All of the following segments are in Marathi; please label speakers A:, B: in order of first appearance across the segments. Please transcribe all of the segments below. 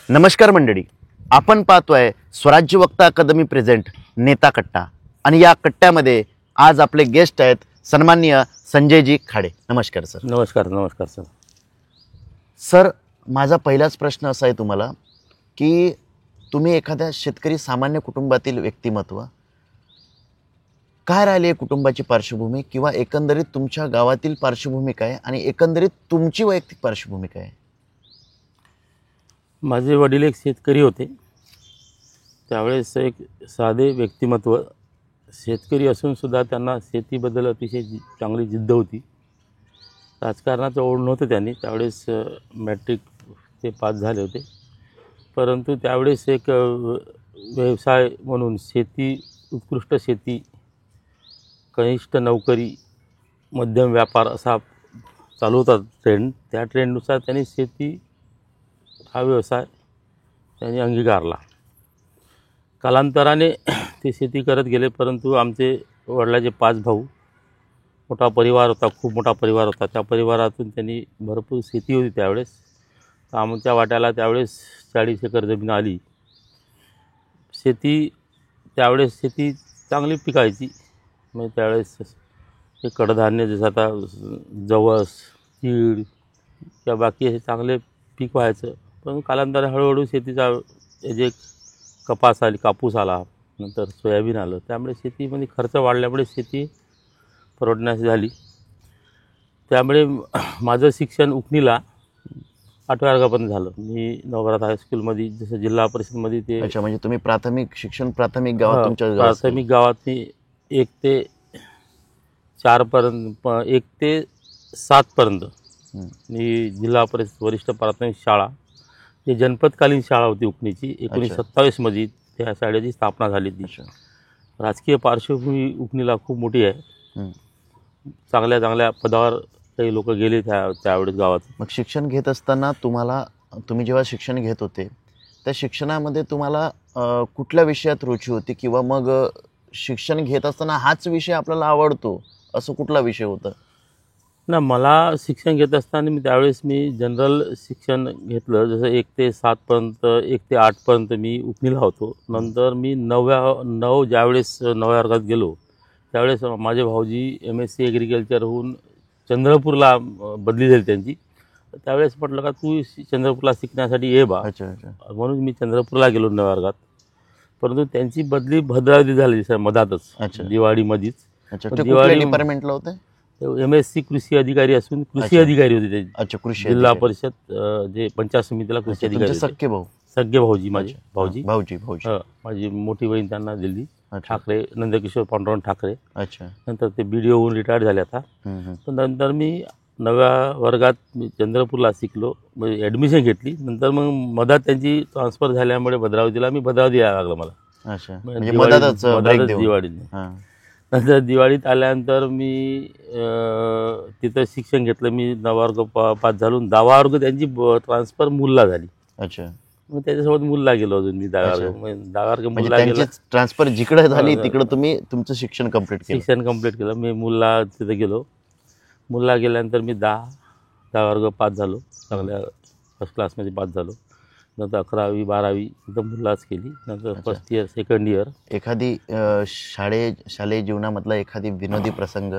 A: नमस्कार मंडळी, आपण पाहतोय स्वराज्य वक्ता अकादमी प्रेझेंट नेता कट्टा आणि या कट्ट्यामध्ये आज आपले गेस्ट आहेत सन्माननीय संजयजी खाडे. नमस्कार सर.
B: नमस्कार नमस्कार सर.
A: सर, माझा पहिलाच प्रश्न असा आहे तुम्हाला की तुम्ही एखाद्या शेतकरी सामान्य कुटुंबातील व्यक्तिमत्व, काय राहिली आहे कुटुंबाची पार्श्वभूमी किंवा एकंदरीत तुमच्या गावातील पार्श्वभूमी काय आणि एकंदरीत तुमची वैयक्तिक पार्श्वभूमी काय?
B: माझे वडील एक शेतकरी होते. त्यावेळेस एक साधे व्यक्तिमत्व, शेतकरी असूनसुद्धा त्यांना शेतीबद्दल अतिशय चांगली जिद्द होती. राजकारणाचं ओढ नव्हतं त्यांनी. त्यावेळेस मॅट्रिक ते पास झाले होते, परंतु त्यावेळेस एक व्यवसाय म्हणून शेती, उत्कृष्ट शेती, कनिष्ठ नोकरी, मध्यम व्यापार असा चालू होता ट्रेंड. त्या ट्रेंडनुसार त्यांनी शेती हा व्यवसाय त्यांनी अंगीकारला. कालांतराने ते शेती करत गेले, परंतु आमचे वडिलाचे 5 भाऊ, मोठा परिवार होता, खूप मोठा परिवार होता. त्या परिवारातून त्यांनी भरपूर शेती होती त्यावेळेस. आमच्या वाट्याला त्यावेळेस 40 एकर जमीन आली. त्यावेळेस शेती चांगली पिकायची. मग त्यावेळेस हे कडधान्य जसं आता जवस, तीळ किंवा बाकी हे चांगले पीक व्हायचं. पण कालांतराने हळूहळू शेतीचा जे कपास आली, कापूस आला, नंतर सोयाबीन आलं. त्यामुळे शेतीमध्ये खर्च वाढल्यामुळे शेती परवडण्यास झाली. त्यामुळे माझं शिक्षण उकनीला 8व्या वर्गापर्यंत झालं. मी नवरात हायस्कूलमध्ये, जसं जिल्हा परिषदमध्ये ते.
A: अच्छा, म्हणजे तुम्ही प्राथमिक शिक्षण प्राथमिक गावात, तुमच्या
B: प्राथमिक गावात मी 1 ते 4 पर्यंत, 1 ते 7 पर्यंत मी जिल्हा परिषद वरिष्ठ प्राथमिक शाळा, ही जनपदकालीन शाळा होती उकनीची. 1927 मध्ये त्या शाळेची स्थापना झाली ती. राजकीय पार्श्वभूमी उकनीला खूप मोठी आहे. चांगल्या चांगल्या पदावर काही लोक गेले त्यावेळेस गावात.
A: मग शिक्षण घेत असताना तुम्ही जेव्हा शिक्षण घेत होते त्या शिक्षणामध्ये तुम्हाला कुठल्या विषयात रुची होती, किंवा मग शिक्षण घेत असताना हाच विषय आपल्याला आवडतो असं कुठला विषय होता?
B: ना, मला शिक्षण घेत असताना त्यावेळेस मी जनरल शिक्षण घेतलं. जसं 1 ते 7 पर्यंत, 1 ते 8 पर्यंत मी उकनीला होतो. नंतर मी ज्यावेळेस 9व्या वर्गात गेलो त्यावेळेस माझे भाऊजी MSc ॲग्रिकल्चर होऊन चंद्रपूरला बदली झाली त्यांची. त्यावेळेस म्हटलं का तू चंद्रपूरला शिकण्यासाठी ये बा. म्हणून मी चंद्रपूरला गेलो 9व्या वर्गात. परंतु त्यांची बदली भद्रावती झाली सर मधातच, दिवाळीमध्येच.
A: दिवाळी डिपार्टमेंटला होते.
B: MSc कृषी अधिकारी असून कृषी अधिकारी होते ते.
A: अच्छा, कृषी
B: जिल्हा परिषद जे पंचायत समितीला कृषी अधिकारी. सगळे भाऊजी, माझे भाऊजी. माझी मोठी बहीण त्यांना दिली, ठाकरे, नंदकिशोर पांडुरंग ठाकरे.
A: अच्छा.
B: नंतर ते BDO होऊन रिटायर्ड झाले आता. नंतर मी 9व्या वर्गात मी चंद्रपूरला शिकलो, म्हणजे ॲडमिशन घेतली. नंतर मग मधात त्यांची ट्रान्सफर झाल्यामुळे भद्रावतीला यायला लागलं मला.
A: अच्छा,
B: दिवाळीने. नंतर दिवाळीत आल्यानंतर मी तिथं शिक्षण घेतलं. मी 9वा वर्ग पास झालो. 10वा वर्ग त्यांची ट्रान्सफर मुलला झाली.
A: अच्छा.
B: मग त्याच्यासोबत मुलला गेलो अजून मी. 10वा वर्ग मुलला गेलो.
A: ट्रान्सफर जिकडे झाली तिकडे तुम्ही तुमचं शिक्षण कंप्लीट
B: केलं. मी मुलला तिथं गेलो. मुलला गेल्यानंतर मी 10वा वर्ग पास झालो, चांगल्या फर्स्ट क्लासमध्ये पास झालो. नंतर 11वी 12वी तिथं मुलाच केली. नंतर फर्स्ट इयर, सेकंड इयर.
A: एखादी शालेय जीवनामधला एखादी विनोदी प्रसंग,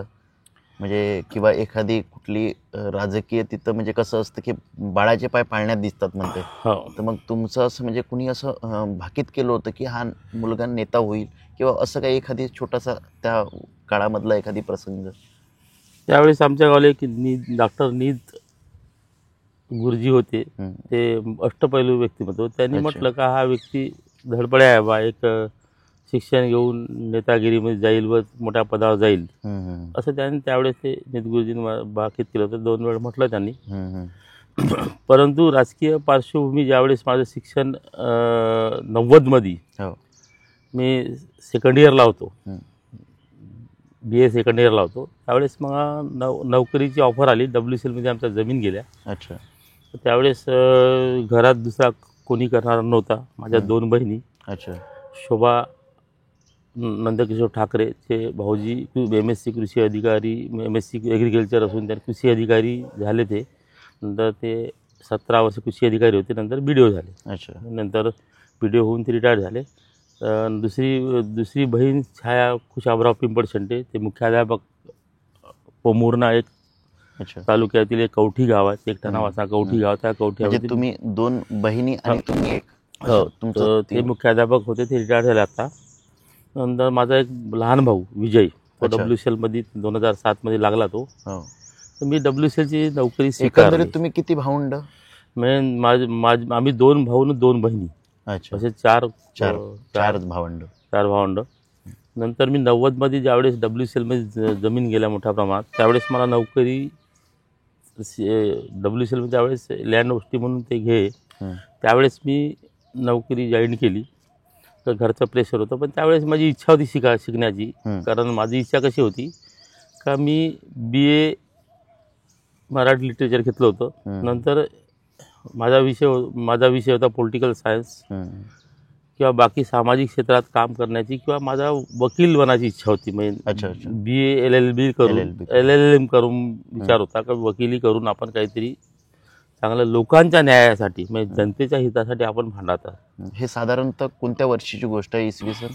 A: म्हणजे किंवा एखादी कुठली राजकीय, तिथं म्हणजे कसं असतं की बाळाचे पाय पाळण्यात दिसतात म्हणते, तर मग तुमचं असं म्हणजे कुणी असं भाकीत केलं होतं की हा मुलगा नेता होईल, किंवा असं काही एखादी छोटासा त्या काळामधला एखादी प्रसंग? त्यावेळेस
B: आमच्या गावाला एक डॉक्टर नीत गुरुजी होते. ते अष्टपैलू व्यक्तिमत्व. त्यांनी म्हटलं का हा व्यक्ती धडपड्या आहे बा, एक शिक्षण घेऊन नेतागिरीमध्ये जाईल व मोठ्या पदावर जाईल, असं त्यांनी त्यावेळेस ते नीत गुरुजींनी भाकीत केलं होतं. 2 वेळ म्हटलं त्यांनी. परंतु राजकीय पार्श्वभूमी, ज्यावेळेस माझं शिक्षण 90 मध्ये मी सेकंड इयरला होतो, BA सेकंड इयरला होतो, त्यावेळेस मग नोकरीची ऑफर आली. WCLमध्ये आमच्या जमीन गेल्या.
A: अच्छा.
B: त्यावेळेस घरात दुसरा कोणी करणारा नव्हता. माझ्या 2 बहिणी.
A: अच्छा.
B: शोभा नंदकिशोर ठाकरेचे भाऊजी MSc कृषी अधिकारी, MSc ॲग्रिकल्चर असून त्या कृषी अधिकारी झाले ते. नंतर ते 17 वर्ष कृषी अधिकारी होते, नंतर BDO झाले.
A: अच्छा.
B: नंतर BDO होऊन ते रिटायर झाले. दुसरी बहीण छाया खुशाबराव पिंपळशंटे, ते मुख्याध्यापक पोमुर्णा एक
A: अच्छा.
B: तालुक्यातील एक कवठी गाव आहे, एकटा नावाचा कवठी गाव. त्या
A: म्हणजे
B: कवठ्यामध्ये
A: तुम्ही 2 बहिणी आणि तुम्ही एक.
B: हो,
A: तुमचं
B: तर ते मुख्याध्यापक होते, ते रिटायर झाले आता. नंतर माझा एक लहान भाऊ विजय, तो
A: अच्छा.
B: WCL मध्ये 2007 मध्ये लागला तो.
A: हो.
B: तर मी WCLची नोकरी
A: एकंदरीत
B: स्वीकारली.
A: तुम्ही किती भावंड?
B: आम्ही 2 भाऊ आणि 2 बहिणी,
A: अच्छा.
B: असे चार
A: भावंड.
B: भावंड. नंतर मी 90 मध्ये ज्यावेळेस WCL मध्ये जमीन गेल्या मोठ्या प्रमाणात, त्यावेळेस मला नोकरी WCL मध्ये त्यावेळेस लँड ओस्टी म्हणून ते घे, त्यावेळेस मी नोकरी जॉईन केली. तर घरचं प्रेशर होतं, पण त्यावेळेस माझी इच्छा होती शिकण्याची. कारण माझी इच्छा कशी होती का मी BA मराठी लिटरेचर घेतलं होतं. नंतर माझा विषय होता पॉलिटिकल सायन्स किंवा बाकी सामाजिक क्षेत्रात काम करण्याची, किंवा माझा वकील बनायची इच्छा होती.
A: अच्छा.
B: BA LLB करून LLM करून विचार होता का वकिली करून आपण काहीतरी चांगलं लोकांच्या न्यायासाठी, म्हणजे जनतेच्या हितासाठी आपण भांडत आहोत.
A: हे साधारणतः कोणत्या वर्षीची गोष्ट आहे? इसवी सन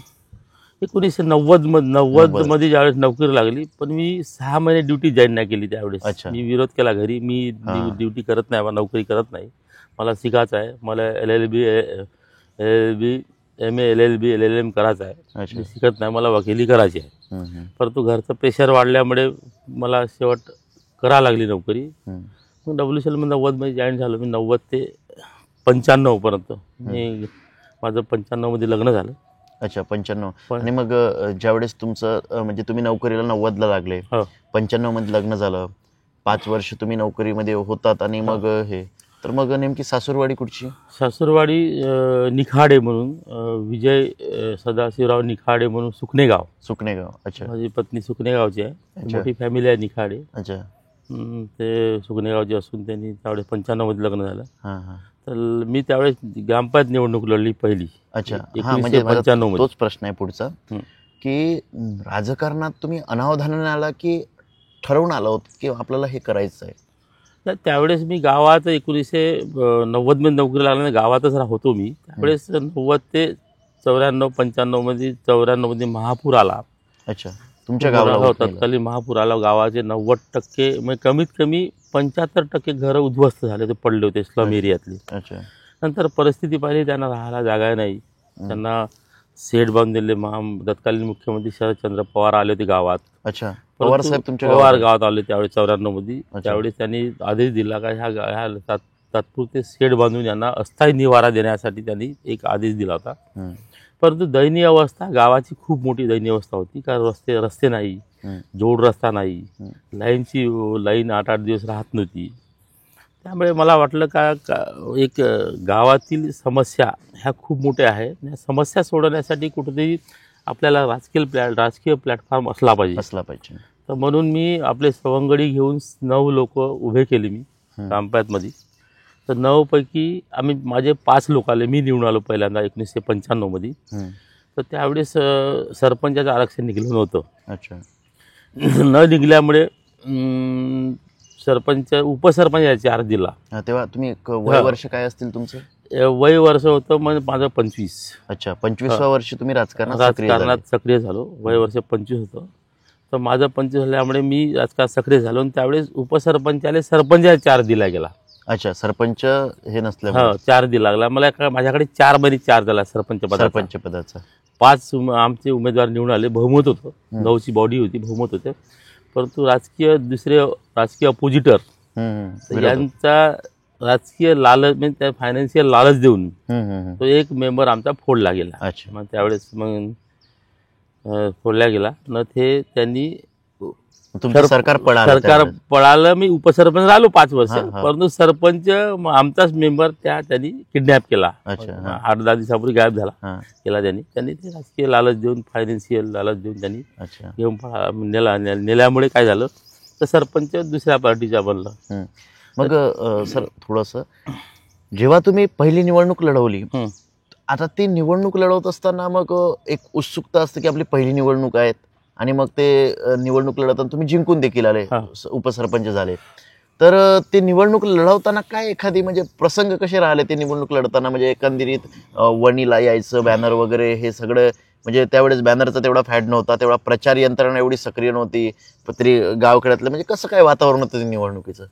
B: 1990 मध्ये ज्यावेळेस नोकरी लागली, पण मी 6 महिने ड्युटी जॉईन नाही केली त्यावेळेस.
A: अच्छा.
B: मी विरोध केला घरी, मी ड्युटी करत नाही, मला नोकरी करत नाही, मला शिकायचं आहे, मला LLB MA LLB LLM करायचं आहे, मी शिकत नाही, मला वकिली करायची आहे. परंतु घरचं प्रेशर वाढल्यामुळे मला शेवट करावं लागली नोकरी. मग WCL मध्ये 90 मध्ये जॉईन झालो मी. 90 ते 95 पर्यंत माझं 95 मध्ये लग्न झालं.
A: अच्छा. 95. आणि मग ज्यावेळेस तुमचं म्हणजे तुम्ही नोकरीला 90ला लागले, 95 मध्ये लग्न झालं, 5 वर्ष तुम्ही नोकरीमध्ये होतात, आणि मग हे, तर मग नेमकी सासूरवाडी कुठची?
B: सासूरवाडी निखाडे म्हणून, विजय सदाशिवराव निखाडे म्हणून, सुकणेगाव. अच्छा. माझी पत्नी सुकणेगावची आहे, मोठी फॅमिली आहे निखाडे.
A: अच्छा.
B: ते सुकणेगावचे असून त्यांनी त्यावेळेस 95 मध्ये लग्न झालं. तर मी त्यावेळेस ग्रामपंचायत निवडणूक लढली पहिली.
A: अच्छा.
B: 1995 मध्ये.
A: तोच प्रश्न आहे पुढचा, की राजकारणात तुम्ही अनावधानाने आला की ठरवून आला होत की आपल्याला हे करायचं आहे?
B: तर त्यावेळेस मी गावात 1990 मध्ये नोकरी लागल्याने गावातच होतो मी. त्यावेळेस 90 ते 94-95 मध्ये 94 मध्ये महापूर आला.
A: अच्छा. तुमच्या गावाला
B: तत्कालीन महापूर आला. गावाचे 90% म्हणजे कमीत कमी 75% घरं उद्ध्वस्त झाले, ते पडले होते स्लम एरियातले.
A: अच्छा.
B: नंतर परिस्थिती पाहिली, त्यांना राहायला जागा नाही, त्यांना शेड बांधून दिले. तत्कालीन मुख्यमंत्री शरदचंद्र पवार आले होते गावात.
A: अच्छा. पवार साहेब तुमच्या
B: पवार गावात आले त्यावेळेस 94 मध्ये. त्यावेळेस त्यांनी आदेश दिला का ह्या तात्पुरते शेड बांधून यांना अस्थायी निवारा देण्यासाठी त्यांनी एक आदेश दिला होता. परंतु दयनीय अवस्था, गावाची खूप मोठी दयनीय अवस्था होती, कारण रस्ते नाही, जोड रस्ता नाही, लाईन 8-8 दिवस राहत नव्हती. त्यामुळे मला वाटलं का एक गावातील समस्या ह्या खूप मोठ्या आहेत, या समस्या सोडवण्यासाठी कुठेतरी आपल्याला राजकीय प्लॅटफॉर्म असला पाहिजे. तर म्हणून मी आपले सवंगडी घेऊन 9 लोक उभे केले मी ग्रामपंचायतमध्ये. तर 9 पैकी माझे 5 लोक आले, मी निवडून आलो पहिल्यांदा 1995 मध्ये. तर त्यावेळेस सरपंचाचं आरक्षण निघलं नव्हतं.
A: अच्छा.
B: न निघल्यामुळे उपसरपंच याची अर्ज दिला.
A: तेव्हा तुम्ही वय वर्ष काय असतील तुमचं?
B: वय वर्ष होतं म्हणजे माझं 25.
A: अच्छा. 25व्या वर्षी तुम्ही
B: राजकारणात सक्रिय झालो. वय वर्ष 25 होतं. तर माझं 25 झाल्यामुळे मी राजकारणात सक्रिय झालो, आणि त्यावेळेस उपसरपंचाला सरपंच या 4 दिला गेला.
A: अच्छा. सरपंच हे नसल्यामुळे
B: 4 दिला लागला मला. माझ्याकडे 4 महिने 4 झाला सरपंच पदाचा. 5 आमचे उमेदवार निवडून आले, बहुमत होतं, 9ची बॉडी होती, बहुमत होते. परंतु दुसरे राजकीय अपोजिटर यांचा राजकीय लालच, म्हणजे त्या फायनान्शियल लालच देऊन तो एक मेंबर आमचा फोडला गेला. मग त्यावेळेस फोडला गेला. न ते त्यांनी
A: सरकार
B: पळालं. मी उपसरपंच राहिलो 5 वर्ष, परंतु सरपंच आमचाच मेंबर त्यांनी किडनॅप केला. 8-10 दिवसापूर्वी गायब झाला केला त्यांनी. ते राजकीय लालच देऊन, फायनान्शियल लालच देऊन त्यांनी घेऊन नेल्यामुळे काय झालं, तर सरपंच दुसऱ्या पार्टीचा बनला.
A: मग सर थोडंसं, जेव्हा तुम्ही पहिली निवडणूक लढवली, आता ती निवडणूक लढवत असताना मग एक उत्सुकता असते की आपली पहिली निवडणूक आहेत, आणि मग ते निवडणूक लढवताना तुम्ही जिंकून देखील आले, उपसरपंच झाले. तर ते निवडणूक लढवताना काय एखादी म्हणजे प्रसंग कसे राहिले ते निवडणूक लढताना, म्हणजे एकंदरीत वणीला यायचं बॅनर वगैरे हे सगळं, म्हणजे त्यावेळेस बॅनरचा तेवढा फॅड नव्हता, तेवढा प्रचार यंत्रणा एवढी सक्रिय नव्हती, तरी गावखेड्यातलं म्हणजे कसं काय वातावरण होतं ते निवडणुकीचं?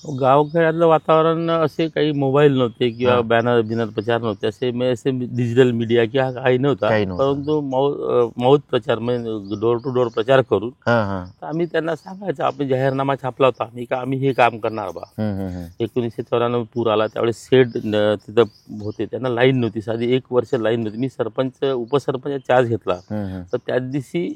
B: गावखेड्यातलं वातावरण, असे काही मोबाईल नव्हते किंवा बॅनर बिनर प्रचार नव्हते, असे डिजिटल मीडिया किंवा काही नव्हता, परंतु मौत प्रचार म्हणजे डोर टू डोर प्रचार करून तर आम्ही त्यांना सांगायचं, आपण जाहीरनामा छापला होता आम्ही हे काम करणार बा. 1994 पूर आला त्यावेळेस शेड तिथं होते, त्यांना लाईन नव्हती, साधी 1 वर्ष लाईन नव्हती. मी सरपंच उपसरपंच चार्ज घेतला तर त्याच दिवशी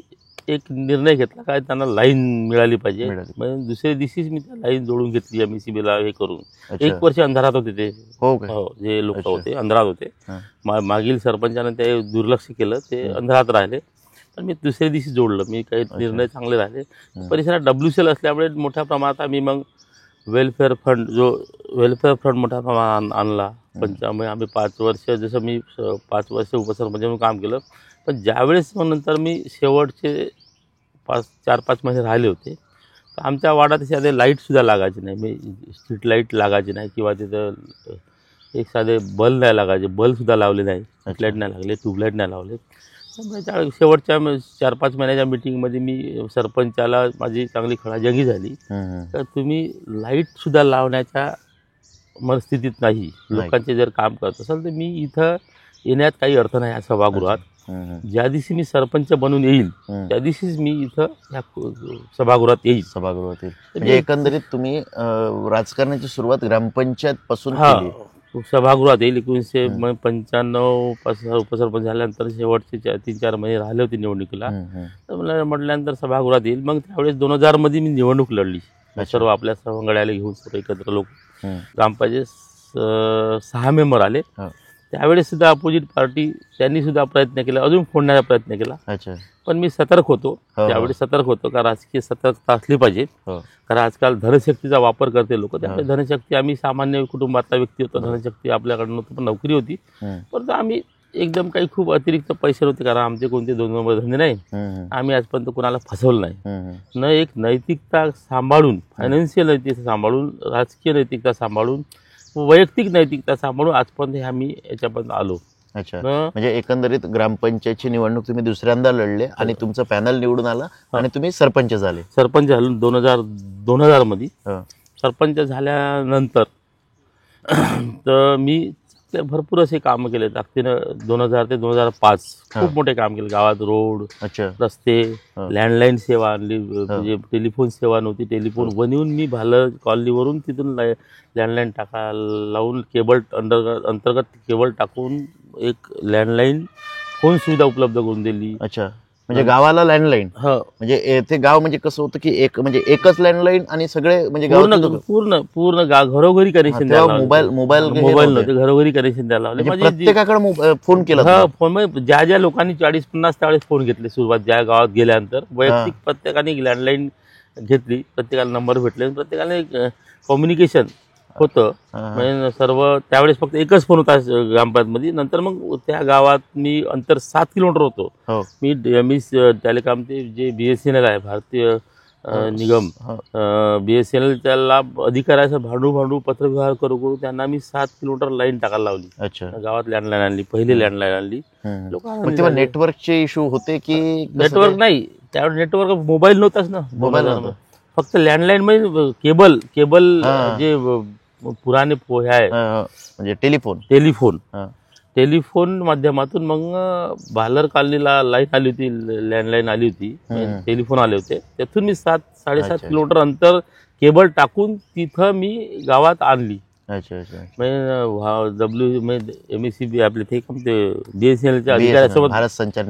B: एक निर्णय घेतला काय त्यांना लाईन मिळाली पाहिजे. म्हणजे दुसऱ्या दिवशीच मी त्या लाईन जोडून घेतली MSEB ला हे करून. 1 वर्ष अंधारात होते ते, जे लोक होते अंधारात होते. मागील सरपंचाने ते दुर्लक्ष केलं, ते अंधारात राहिले, पण मी दुसऱ्या दिवशी जोडलं. मी काही निर्णय चांगले राहिले. परिसरात WCL असल्यामुळे मोठ्या प्रमाणात आम्ही मग वेलफेअर फंड मोठ्या प्रमाणात आणला. पंचामुळे आम्ही 5 वर्ष, जसं मी 5 वर्ष उपसरपंच म्हणून काम केलं, पण ज्यावेळेस मग नंतर मी शेवटचे 4-5 महिने राहिले होते, तर आमच्या वाड्यात साधे लाईटसुद्धा लागायचे नाही. मी स्ट्रीट लाईट लागायची नाही किंवा तिथं एक साधे बल्ब नाही लागायचे, बल्बसुद्धा लावले नाही, स्ट्रीट लाईट नाही लागले, ट्यूबलाईट नाही लावले. त्या शेवटच्या 4-5 महिन्याच्या मिटिंगमध्ये मी सरपंचाला माझी चांगली खडाजंगी झाली, तर तुम्ही लाईटसुद्धा लावण्याच्या मनस्थितीत नाही, लोकांचे जर काम करत असाल तर मी इथं येण्यात काही अर्थ नाही या सभागृहात. ज्या दिवशी मी सरपंच बनून येईल त्या दिवशीच मी इथं या सभागृहात येईल.
A: म्हणजे एकंदरीत तुम्ही राजकारणाची सुरुवात ग्रामपंचायत पासून केली.
B: सभागृहात येईल. 1995 पासून उपसरपंच झाल्यानंतर शेवटचे 3-4 महिने राहिले होते निवडणुकीला, तर मला म्हटल्यानंतर सभागृहात येईल. मग त्यावेळेस 2000 मध्ये मी निवडणूक लढली, सर्व आपल्या सवंगड्याला घेऊन सर्व एकत्र लोक. ग्रामपंचायत 6 मेंबर आले. त्यावेळेस सुद्धा अपोजिट पार्टी त्यांनी सुद्धा प्रयत्न केला, अजून फोडण्याचा प्रयत्न केला, पण मी सतर्क होतो. त्यावेळेस सतर्क होतो, कारण राजकीय सतर्कता असली पाहिजे, कारण आजकाल धनशक्तीचा वापर करते लोक. त्यामुळे धनशक्ती, आम्ही सामान्य कुटुंबातला व्यक्ती होतो, धनशक्ती आपल्याकडे नव्हती, पण नोकरी होती. परंतु आम्ही एकदम काही खूप अतिरिक्त पैसे नव्हते, कारण आमचे कोणते 2 नंबर धंदे नाही. आम्ही आजपर्यंत कोणाला फसवलं नाही. न एक नैतिकता सांभाळून, फायनान्शियल नैतिकता सांभाळून, राजकीय नैतिकता सांभाळून, वैयक्तिक नैतिकता सांभाळून आजपर्यंत आम्ही याच्यापर्यंत आलो.
A: अच्छा, म्हणजे एकंदरीत ग्रामपंचायतची निवडणूक तुम्ही दुसऱ्यांदा लढले आणि तुमचं पॅनल निवडून आला आणि तुम्ही सरपंच झाले.
B: सरपंच झालो 2000 मध्ये. सरपंच झाल्यानंतर तर मी भरपूर असे कामं केले ताकदीनं. 2000 ते 2005 खूप मोठे काम केले. गावात रोड, रस्ते, लँडलाईन सेवा आणली. म्हणजे टेलिफोन सेवा नव्हती, टेलिफोन बनवून मी भालं कॉलनीवरून तिथून लँडलाईन लावून केबल अंतर्गत केबल टाकून एक लँडलाईन फोन सुविधा उपलब्ध करून दिली.
A: अच्छा, म्हणजे गावाला लँडलाईन. म्हणजे ते गाव म्हणजे कसं होतं की एकच लँडलाईन आणि सगळे म्हणजे
B: पूर्ण घरोघरी कनेक्शन द्यायला.
A: मोबाईल
B: नव्हते, घरोघरी कनेक्शन द्यायला लावले.
A: प्रत्येकाकडे फोन केला.
B: फोन ज्या ज्या लोकांनी 40-50 त्यावेळेस फोन घेतले सुरुवात, ज्या गावात गेल्यानंतर वैयक्तिक प्रत्येकाने लँडलाईन घेतली, प्रत्येकाला नंबर भेटले, प्रत्येकाने कम्युनिकेशन होतं. म्हणजे सर्व त्यावेळेस फक्त एकच फोन होता ग्रामपंचायतमध्ये. नंतर मग त्या गावात मी अंतर 7 किलोमीटर होतो. मी टेलिकॉम ते जे BSNL आहे, भारतीय निगम, BSNL त्याला अधिकाऱ्याचं भांडू पत्रव्यवहार करू त्यांना मी 7 किलोमीटर लाईन टाकायला लावली. गावात लँडलाईन आणली, पहिली लँडलाईन आणली.
A: लोकांना नेटवर्कचे इश्यू होते की?
B: नेटवर्क नाही, त्यावेळेस नेटवर्क मोबाईल नव्हताच ना. मोबाईल फक्त लँडलाईन मध्ये केबल जे पुराणे पोहे आहे,
A: म्हणजे
B: टेलिफोन माध्यमातून मग भालर कॉलनीला लाईन आली होती, लँडलाईन आली होती, टेलिफोन आले होते. त्यातून मी 7-7.5 किलोमीटर अंतर केबल टाकून तिथं मी गावात आणली. MSEB आपले ते BSNLच्या अधिकाऱ्यासोबत, भारत संचार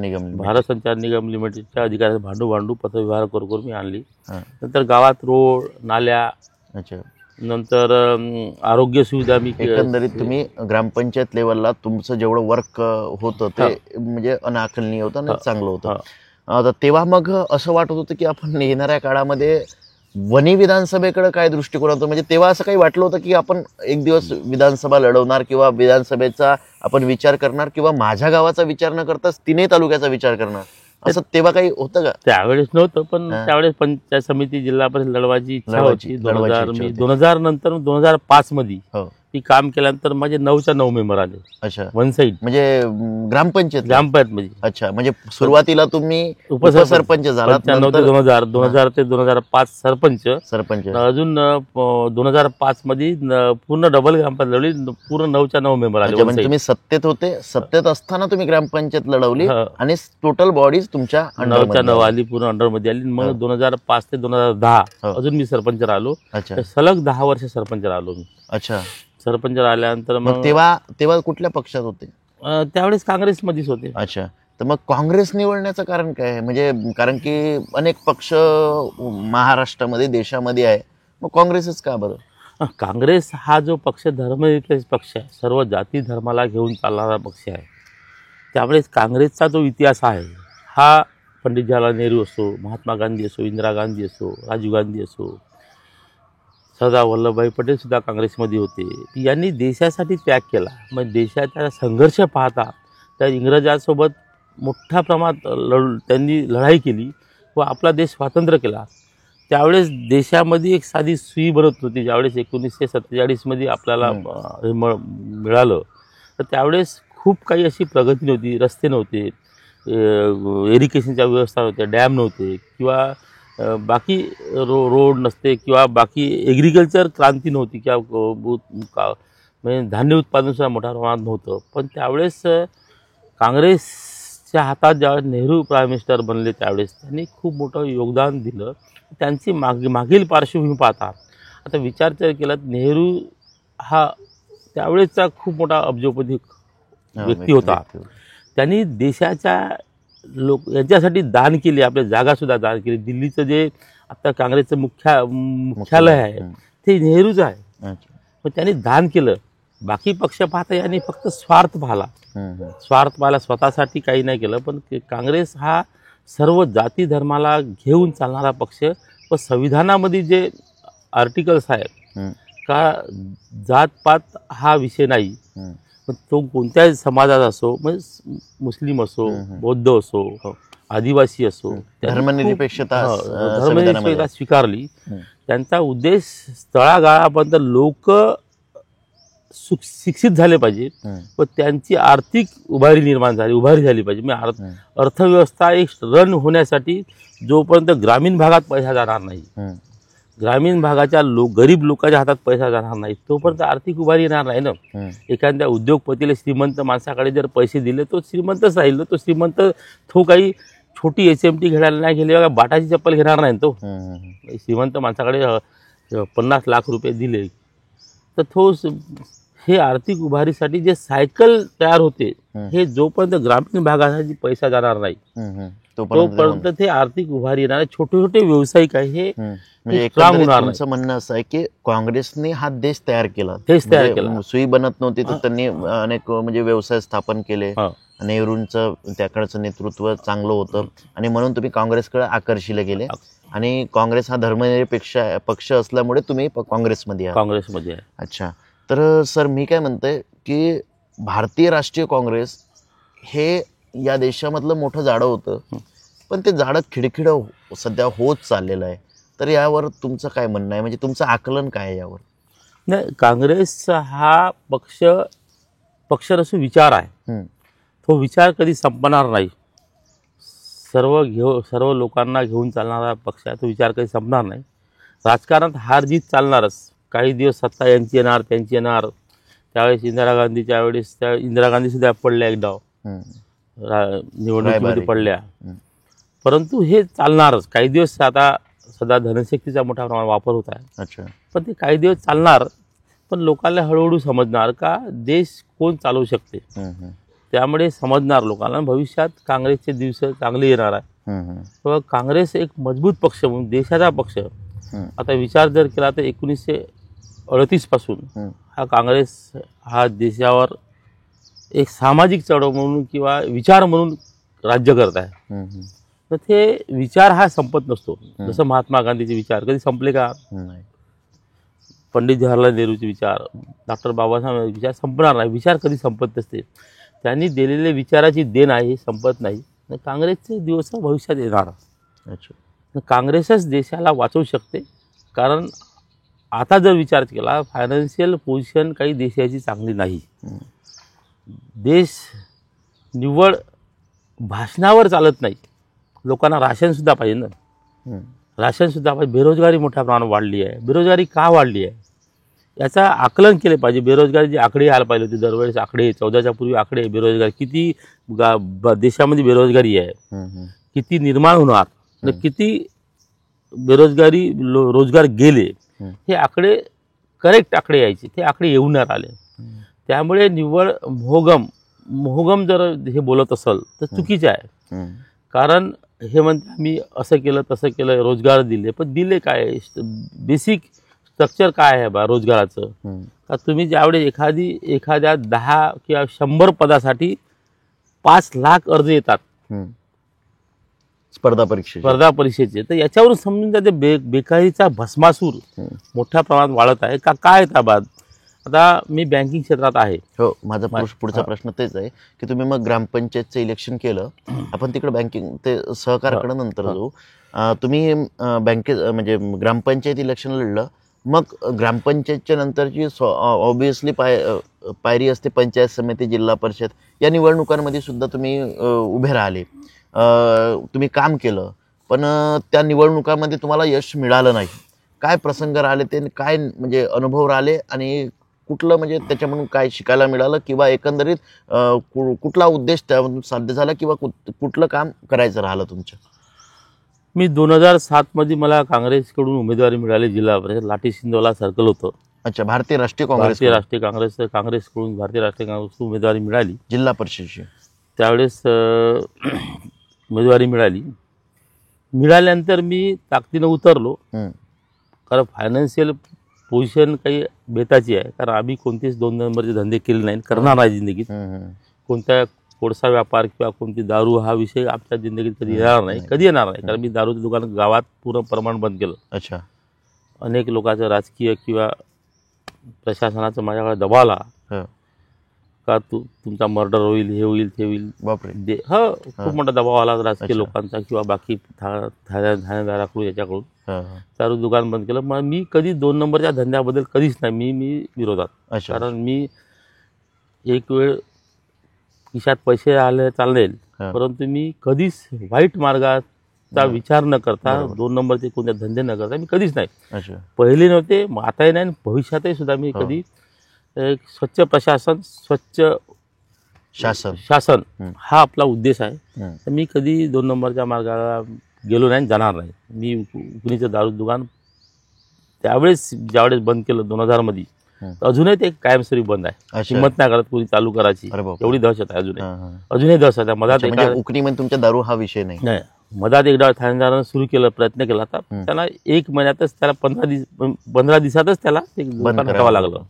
B: निगम लिमिटेडच्या अधिकाऱ्याचं भांडू पत्रव्यवहार करून मी आणली. नंतर गावात रोड, नाल्या, नंतर आरोग्य सुविधा. मी
A: एकंदरीत तुम्ही ग्रामपंचायत लेवलला तुमचं जेवढं वर्क होतं ते म्हणजे अनाकलनीय होतं आणि चांगलं होतं. तेव्हा मग असं वाटत होतं की आपण येणाऱ्या काळामध्ये वणी विधानसभेकडे काय दृष्टिकोन होतं? म्हणजे तेव्हा असं काही वाटलं होतं की आपण एक दिवस विधानसभा लढवणार किंवा विधानसभेचा आपण विचार करणार किंवा माझ्या गावाचा विचार न करताच 3 तालुक्याचा विचार करणार? असं तेव्हा काही होतं का?
B: त्यावेळेस नव्हतं, पण
A: हा.
B: त्यावेळेस पंचायत समिती जिल्हा परिषद लढवायची इच्छा
A: लढवायची
B: होती. 2000
A: इच्छा
B: मी
A: होती.
B: 2000 नंतर 2005 मध्ये
A: हो.
B: ती काम केल्यानंतर माझे 9च्या 9 मेंबर आले
A: अच्छा,
B: वन साईड
A: म्हणजे ग्रामपंचायत.
B: ग्रामपंचायत मध्ये.
A: अच्छा, म्हणजे सुरुवातीला तुम्ही उपसरपंच झालात,
B: 95 ते 2000, 2000 ते 2005 सरपंच.
A: सरपंच.
B: अजून 2005 मध्ये पूर्ण डबल ग्रामपंचायत लढवली, पूर्ण 9च्या 9 मेंबर आले
A: अच्छा,
B: वन
A: म्हणजे
B: साईड.
A: तुम्ही सत्तेत होते, सत्तेत असताना तुम्ही ग्रामपंचायत लढवली
B: हो.
A: आणि टोटल बॉडीज तुमच्या
B: 9च्या 9
A: अंडर.
B: आली, पूर्ण अंडर मध्ये आली.
A: हो.
B: मग 2005 ते 2010
A: हो.
B: अजून मी सरपंच राहिलो.
A: अच्छा,
B: तर सलग 10 वर्ष सरपंच राहिलो मी.
A: अच्छा.
B: सरपंच राहिल्यानंतर
A: मग
B: मग
A: तेव्हा कुठल्या पक्षात होते?
B: त्यावेळेस काँग्रेसमध्येच होते.
A: अच्छा, तर मग काँग्रेस निवडण्याचं कारण काय आहे? म्हणजे कारण की अनेक पक्ष महाराष्ट्रामध्ये, देशामध्ये आहे, मग काँग्रेसच का बरं?
B: काँग्रेस हा जो पक्ष धर्मनिरपेक्ष पक्ष आहे, सर्व जाती धर्माला घेऊन चालणारा पक्ष आहे. त्यामुळे काँग्रेसचा जो इतिहास आहे हा पंडित जवाहरलाल नेहरू असो, महात्मा गांधी असो, इंदिरा गांधी असो, राजीव गांधी असो, सरदार वल्लभभाई पटेल सुद्धा काँग्रेसमध्ये होते. यांनी देशासाठी त्याग केला. मग देशाचा संघर्ष पाहता त्या इंग्रजांसोबत मोठ्या प्रमाणात त्यांनी लढाई केली व आपला देश स्वातंत्र्य केला. त्यावेळेस देशामध्ये एक साधी सुई बनत होती. ज्यावेळेस 1947 मध्ये आपल्याला मिळालं, तर त्यावेळेस खूप काही अशी प्रगती नव्हती. रस्ते नव्हते, इरिगेशनच्या व्यवस्था नव्हत्या, डॅम नव्हते, किंवा बाकी रोड नसते, किंवा बाकी ॲग्रिकल्चर क्रांती नव्हती, किंवा म्हणजे धान्य उत्पादन सुद्धा मोठ्या प्रमाणात नव्हतं. पण त्यावेळेस काँग्रेसच्या हातात ज्यावेळेस नेहरू प्राईम मिनिस्टर बनले, त्यावेळेस त्यांनी खूप मोठं योगदान दिलं. त्यांची मागील पार्श्वभूमी पाहता आता विचार केला, नेहरू हा त्यावेळेसचा खूप मोठा अब्जोपती व्यक्ती होता. त्यांनी देशाच्या याच्यासाठी दान केले, आपल्या जागासुद्धा दान केली. दिल्लीचं जे आता काँग्रेसचं मुख्यालय आहे ते नेहरूचं आहे. पण त्यांनी दान केलं. बाकी पक्ष पाहता यांनी फक्त स्वार्थ पाहिला, स्वतःसाठी काही नाही केलं. पण काँग्रेस हा सर्व जाती धर्माला घेऊन चालणारा पक्ष व संविधानामध्ये जे आर्टिकल्स आहेत का जातपात हा विषय नाही, पण तो कोणत्याही समाजात असो, म्हणजे मुस्लिम असो, बौद्ध असो, आदिवासी असो,
A: धर्मनिरपेक्षता
B: स्वीकारली. त्यांचा उद्देश तळागाळापर्यंत लोक शिक्षित झाले पाहिजे व त्यांची आर्थिक उभारी झाली पाहिजे. म्हणजे अर्थव्यवस्था एक रन होण्यासाठी जोपर्यंत ग्रामीण भागात पैसा जाणार नाही, ग्रामीण भागाच्या गरीब लोकांच्या हातात पैसा जाणार नाही, तोपर्यंत आर्थिक उभारी येणार नाही ना. एखाद्या उद्योगपतीला श्रीमंत माणसाकडे जर पैसे दिले तो श्रीमंतच राहील. तो श्रीमंत तो काही छोटी SMT घ्यायला नाही गेले, बाटाची चप्पल घेणार नाही तो. श्रीमंत माणसाकडे 50 लाख रुपये दिले तर तो हे आर्थिक उभारीसाठी जे सायकल तयार होते, हे जोपर्यंत ग्रामीण भागासाठी पैसा जाणार नाही तोपर्यंत ते आर्थिक उभारी येणार. छोटे छोटे व्यावसायिक आहे हे
A: म्हणजे तुमचं म्हणणं असं आहे की काँग्रेसने हा देश तयार केला. सुई बनत नव्हती तर त्यांनी अनेक म्हणजे व्यवसाय स्थापन केले. नेहरूंचं त्याकडचं नेतृत्व चांगलं होतं आणि म्हणून तुम्ही काँग्रेसकडे आकर्षिले गेले. आणि काँग्रेस हा धर्मनिरपेक्ष पक्ष असल्यामुळे तुम्ही काँग्रेसमध्ये
B: आहे.
A: अच्छा, तर सर मी काय म्हणतोय की भारतीय राष्ट्रीय काँग्रेस हे या देशामधलं मोठं जाडं होतं, पण ते जाडं खिडखिडं सध्या होत चाललेलं आहे. तर यावर तुमचं काय म्हणणं आहे? म्हणजे तुमचं आकलन काय आहे यावर?
B: नाही, काँग्रेस हा पक्ष नसून विचार आहे. तो विचार कधी संपणार नाही. सर्व लोकांना घेऊन चालणारा पक्ष आहे. तो विचार कधी संपणार नाही. राजकारणात हार जीत चालणारच. काही दिवस सत्ता यांची येणार त्यांची येणार. त्यावेळेस इंदिरा गांधी सुद्धा पडल्या एक डाव, निवडणुकीमध्ये पडल्या. परंतु हे चालणारच काही दिवस. आता सध्या धनशक्तीचा मोठा प्रमाणात वापर होत आहे.
A: अच्छा,
B: पण ते काही दिवस चालणार. पण लोकांना हळूहळू समजणार का देश कोण चालवू शकते. त्यामुळे समजणार लोकांना. भविष्यात काँग्रेसचे दिवस चांगले येणार आहे. काँग्रेस एक मजबूत पक्ष म्हणून देशाचा पक्ष. आता विचार जर केला तर 1938 पासून हा काँग्रेस हा देशावर एक सामाजिक चळवळ म्हणून किंवा विचार म्हणून राज्य करत आहे. तर ते विचार हा संपत नसतो. जसं महात्मा गांधीचे विचार कधी संपले का? पंडित जवाहरलाल नेहरूचे विचार, डॉक्टर बाबासाहेब विचार संपणार नाही. विचार कधी संपत नसते. त्यांनी दिलेले विचाराची देण आहे, हे संपत नाही. काँग्रेसचे दिवस भविष्यात येणार.
A: अच्छा.
B: काँग्रेसच देशाला वाचवू शकते. कारण आता जर विचार केला, फायनान्शियल पोझिशन काही देशाची चांगली नाही. देश निव्वळ भाषणावर चालत नाही, लोकांना राशनसुद्धा पाहिजे ना. राशनसुद्धा पाहिजे. बेरोजगारी मोठ्या प्रमाणात वाढली आहे. बेरोजगारी का वाढली आहे याचा आकलन केले पाहिजे. बेरोजगारीचे आकडे यायला पाहिजे होते. दरवेळेस आकडे 14च्या पूर्वी आकडे बेरोजगारी किती देशामध्ये बेरोजगारी आहे, किती निर्माण होणार, किती बेरोजगारी रोजगार गेले, हे आकडे करेक्ट आकडे यायचे. ते आकडे येऊन नाही आले. त्यामुळे निव्वळ मोहगम जर हे बोलत असेल तर चुकीचं आहे. कारण हे म्हणते आम्ही असं केलं तसं केलं, रोजगार दिले, पण दिले काय, बेसिक स्ट्रक्चर काय आहे बा रोजगाराचं. का तुम्ही ज्यावेळेस एखाद्या 10 किंवा 100 पदासाठी 5 लाख अर्ज येतात
A: स्पर्धा
B: परीक्षेचे, तर याच्यावरून समजून जाते बेकारीचा भस्मासूर मोठ्या प्रमाणात वाढत आहे का काय. ताबाद आता मी बँकिंग क्षेत्रात आहे.
A: हो, माझा पुढचा प्रश्न तेच आहे की तुम्ही मग ग्रामपंचायतचं इलेक्शन केलं, आपण तिकडे बँकिंग ते सहकारकडे नंतर जाऊ. तुम्ही म्हणजे ग्रामपंचायत इलेक्शन लढलं, मग ग्रामपंचायतच्या नंतरची ऑब्विसली पायरी असते पंचायत समिती, जिल्हा परिषद. या निवडणुकांमध्ये सुद्धा तुम्ही उभे राहिले, तुम्ही काम केलं, पण त्या निवडणुकांमध्ये तुम्हाला यश मिळालं नाही. काय प्रसंग राहिले ते, काय म्हणजे अनुभव राहिले, आणि कुठलं म्हणजे त्याच्यामधून काय शिकायला मिळालं, किंवा एकंदरीत कुठला उद्देश त्यामधून साध्य झाला, किंवा कुठलं काम करायचं राहिलं तुमचं?
B: मी 2007 मध्ये मला काँग्रेसकडून उमेदवारी मिळाली. जिल्हा परिषद लाठी सिंधोला सर्कल होतं.
A: अच्छा. भारतीय राष्ट्रीय
B: काँग्रेसकडून भारतीय राष्ट्रीय काँग्रेसची उमेदवारी मिळाली
A: जिल्हा परिषदेची.
B: त्यावेळेस उमेदवारी मिळाल्यानंतर मी ताकदीनं उतरलो. कारण फायनान्शियल पोझिशन काही बेताची आहे. कारण आम्ही कोणतेच 2 नंबरचे धंदे केले नाहीत, करणार नाही जिंदगीत. कोणत्या कोळसा व्यापार किंवा कोणती दारू हा विषय आमच्या जिंदगीत कधी येणार नाही, कधी येणार नाही. कारण मी दारूचं दुकान गावात पूर्ण प्रमाण बंद केलं.
A: अच्छा.
B: अनेक लोकांचं राजकीय किंवा प्रशासनाचा माझ्याकडे दबाव आला का तुमचा मर्डर होईल, हे होईल, ते होईल.
A: बापरे.
B: खूप मोठा दबाव आला राजकीय लोकांचा किंवा बाकी ठाणेदाराकडून, याच्याकडून. दारू दुकान बंद केलं. मग मी कधी 2 नंबरच्या धंद्याबद्दल कधीच नाही, मी विरोधात. कारण मी एक वेळ खिशात पैसे आले चालेल, परंतु मी कधीच वाईट मार्गाचा विचार न करता, 2 नंबरचे कोणत्या धंदे न करता मी कधीच नाही. पहिले नव्हते, आताही नाही, भविष्यातही सुद्धा मी कधी स्वच्छ प्रशासन, स्वच्छ शासन हा आपला उद्देश आहे. तर मी कधी 2 नंबरच्या मार्गाला गेलो नाही, जाणार नाही. मी उकणीचं दारू दुकान ज्यावेळेस बंद केलं 2000 मध्ये, अजूनही ते कायमस्वरूपी बंद आहे. हिंमत नाही करत कोणी चालू करायची, एवढी दहशत आहे अजूनही दहशत आहे. मधात
A: उकणीमध्ये तुमच्या दारू हा विषय नाही.
B: मधात एकदा ठाणेदारानं सुरू केलं, प्रयत्न केला, तर त्यांना 1 महिन्यातच त्याला 15 दिवसातच त्याला ते दुकान हटवावं लागलं.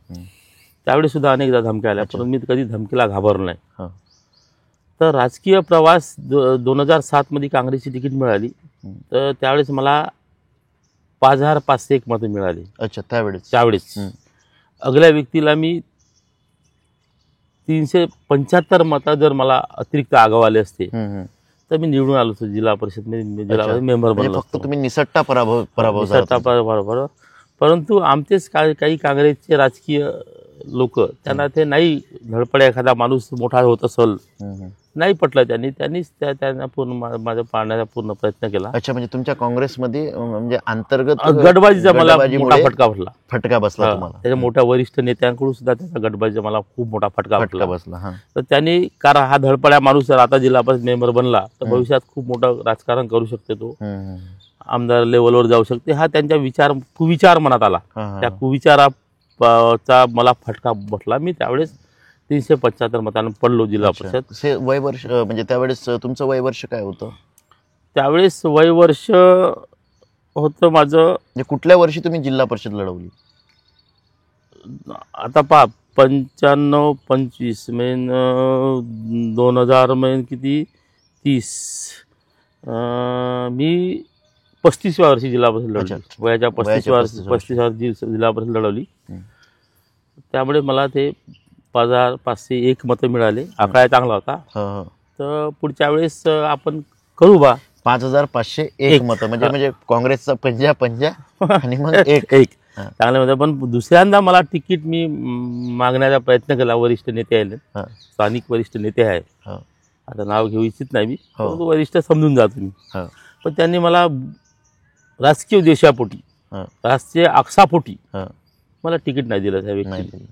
B: त्यावेळी सुद्धा अनेकदा धमक्या आल्या, परंतु मी कधी धमकीला घाबरलो नाही. तर राजकीय प्रवास 2007 मध्ये काँग्रेसची तिकीट मिळाली, तर त्यावेळेस मला 5501 मतं मिळाली.
A: अच्छा. त्यावेळेस
B: अगल्या व्यक्तीला मी 375 मतं जर मला अतिरिक्त आगाव आले असते तर मी निवडून आलो होतो जिल्हा परिषद मेंबर बनलो.
A: फक्त तुम्ही निसट्टा पराभव.
B: परंतु आमचेच काही काँग्रेसचे राजकीय लोक, त्यांना ते नाही धडपड्या, एखादा माणूस मोठा होत असेल, नाही पटलं त्यांनीच त्यांना पूर्ण माझा पाळण्याचा पूर्ण प्रयत्न केला.
A: अच्छा. म्हणजे तुमच्या काँग्रेसमध्ये म्हणजे अंतर्गत
B: गटबाजीचा मला मोठा फटका बसला
A: तुम्हाला.
B: त्याच्या मोठ्या वरिष्ठ नेत्यांकडून सुद्धा त्याचा गटबाजीचा मला खूप मोठा फटका
A: बसला.
B: तर त्यांनी, कारण हा धडपड्या माणूस जर आता जिल्हा परिषद मेंबर बनला तर भविष्यात खूप मोठं राजकारण करू शकते, तो आमदार लेवलवर जाऊ शकते, हा त्यांच्या कुविचार मनात आला. त्या कुविचाराचा मला फटका बसला. मी त्यावेळेस 375 मतांना पडलो जिल्हा परिषद.
A: वय वर्ष म्हणजे त्यावेळेस तुमचं वय वर्ष काय होतं?
B: त्यावेळेस वय वर्ष होतं माझं.
A: म्हणजे कुठल्या वर्षी तुम्ही जिल्हा परिषद लढवली?
B: आता 95, 25 मेन 2000 मेन किती 30, मी 35व्या वर्षी जिल्हा परिषद लढवली. वयाच्या 35व्या जिल्हा परिषद लढवली. त्यामुळे मला ते 5501 मतं मिळाले. आकडा चांगला होता. तर पुढच्या वेळेस आपण करू बा.
A: 5501 मतं म्हणजे म्हणजे काँग्रेसचा 55 आणि मग एक हा.
B: चांगलं होतं. पण दुसऱ्यांदा मला तिकीट मी मागण्याचा प्रयत्न केला. वरिष्ठ नेते आले,
A: हा.
B: स्थानिक वरिष्ठ नेते आहेत,
A: हो.
B: आता नाव घेऊ इच्छित नाही मी,
A: हो.
B: परंतु वरिष्ठ समजून जा तुम्ही.
A: हो.
B: पण त्यांनी मला राजकीय उद्देशापोटी,
A: हो.
B: राजकीय आक्षापोटी
A: हो.
B: मला तिकीट नाही दिलं त्या
A: नाही
B: व्यक्ती.
A: दिलं.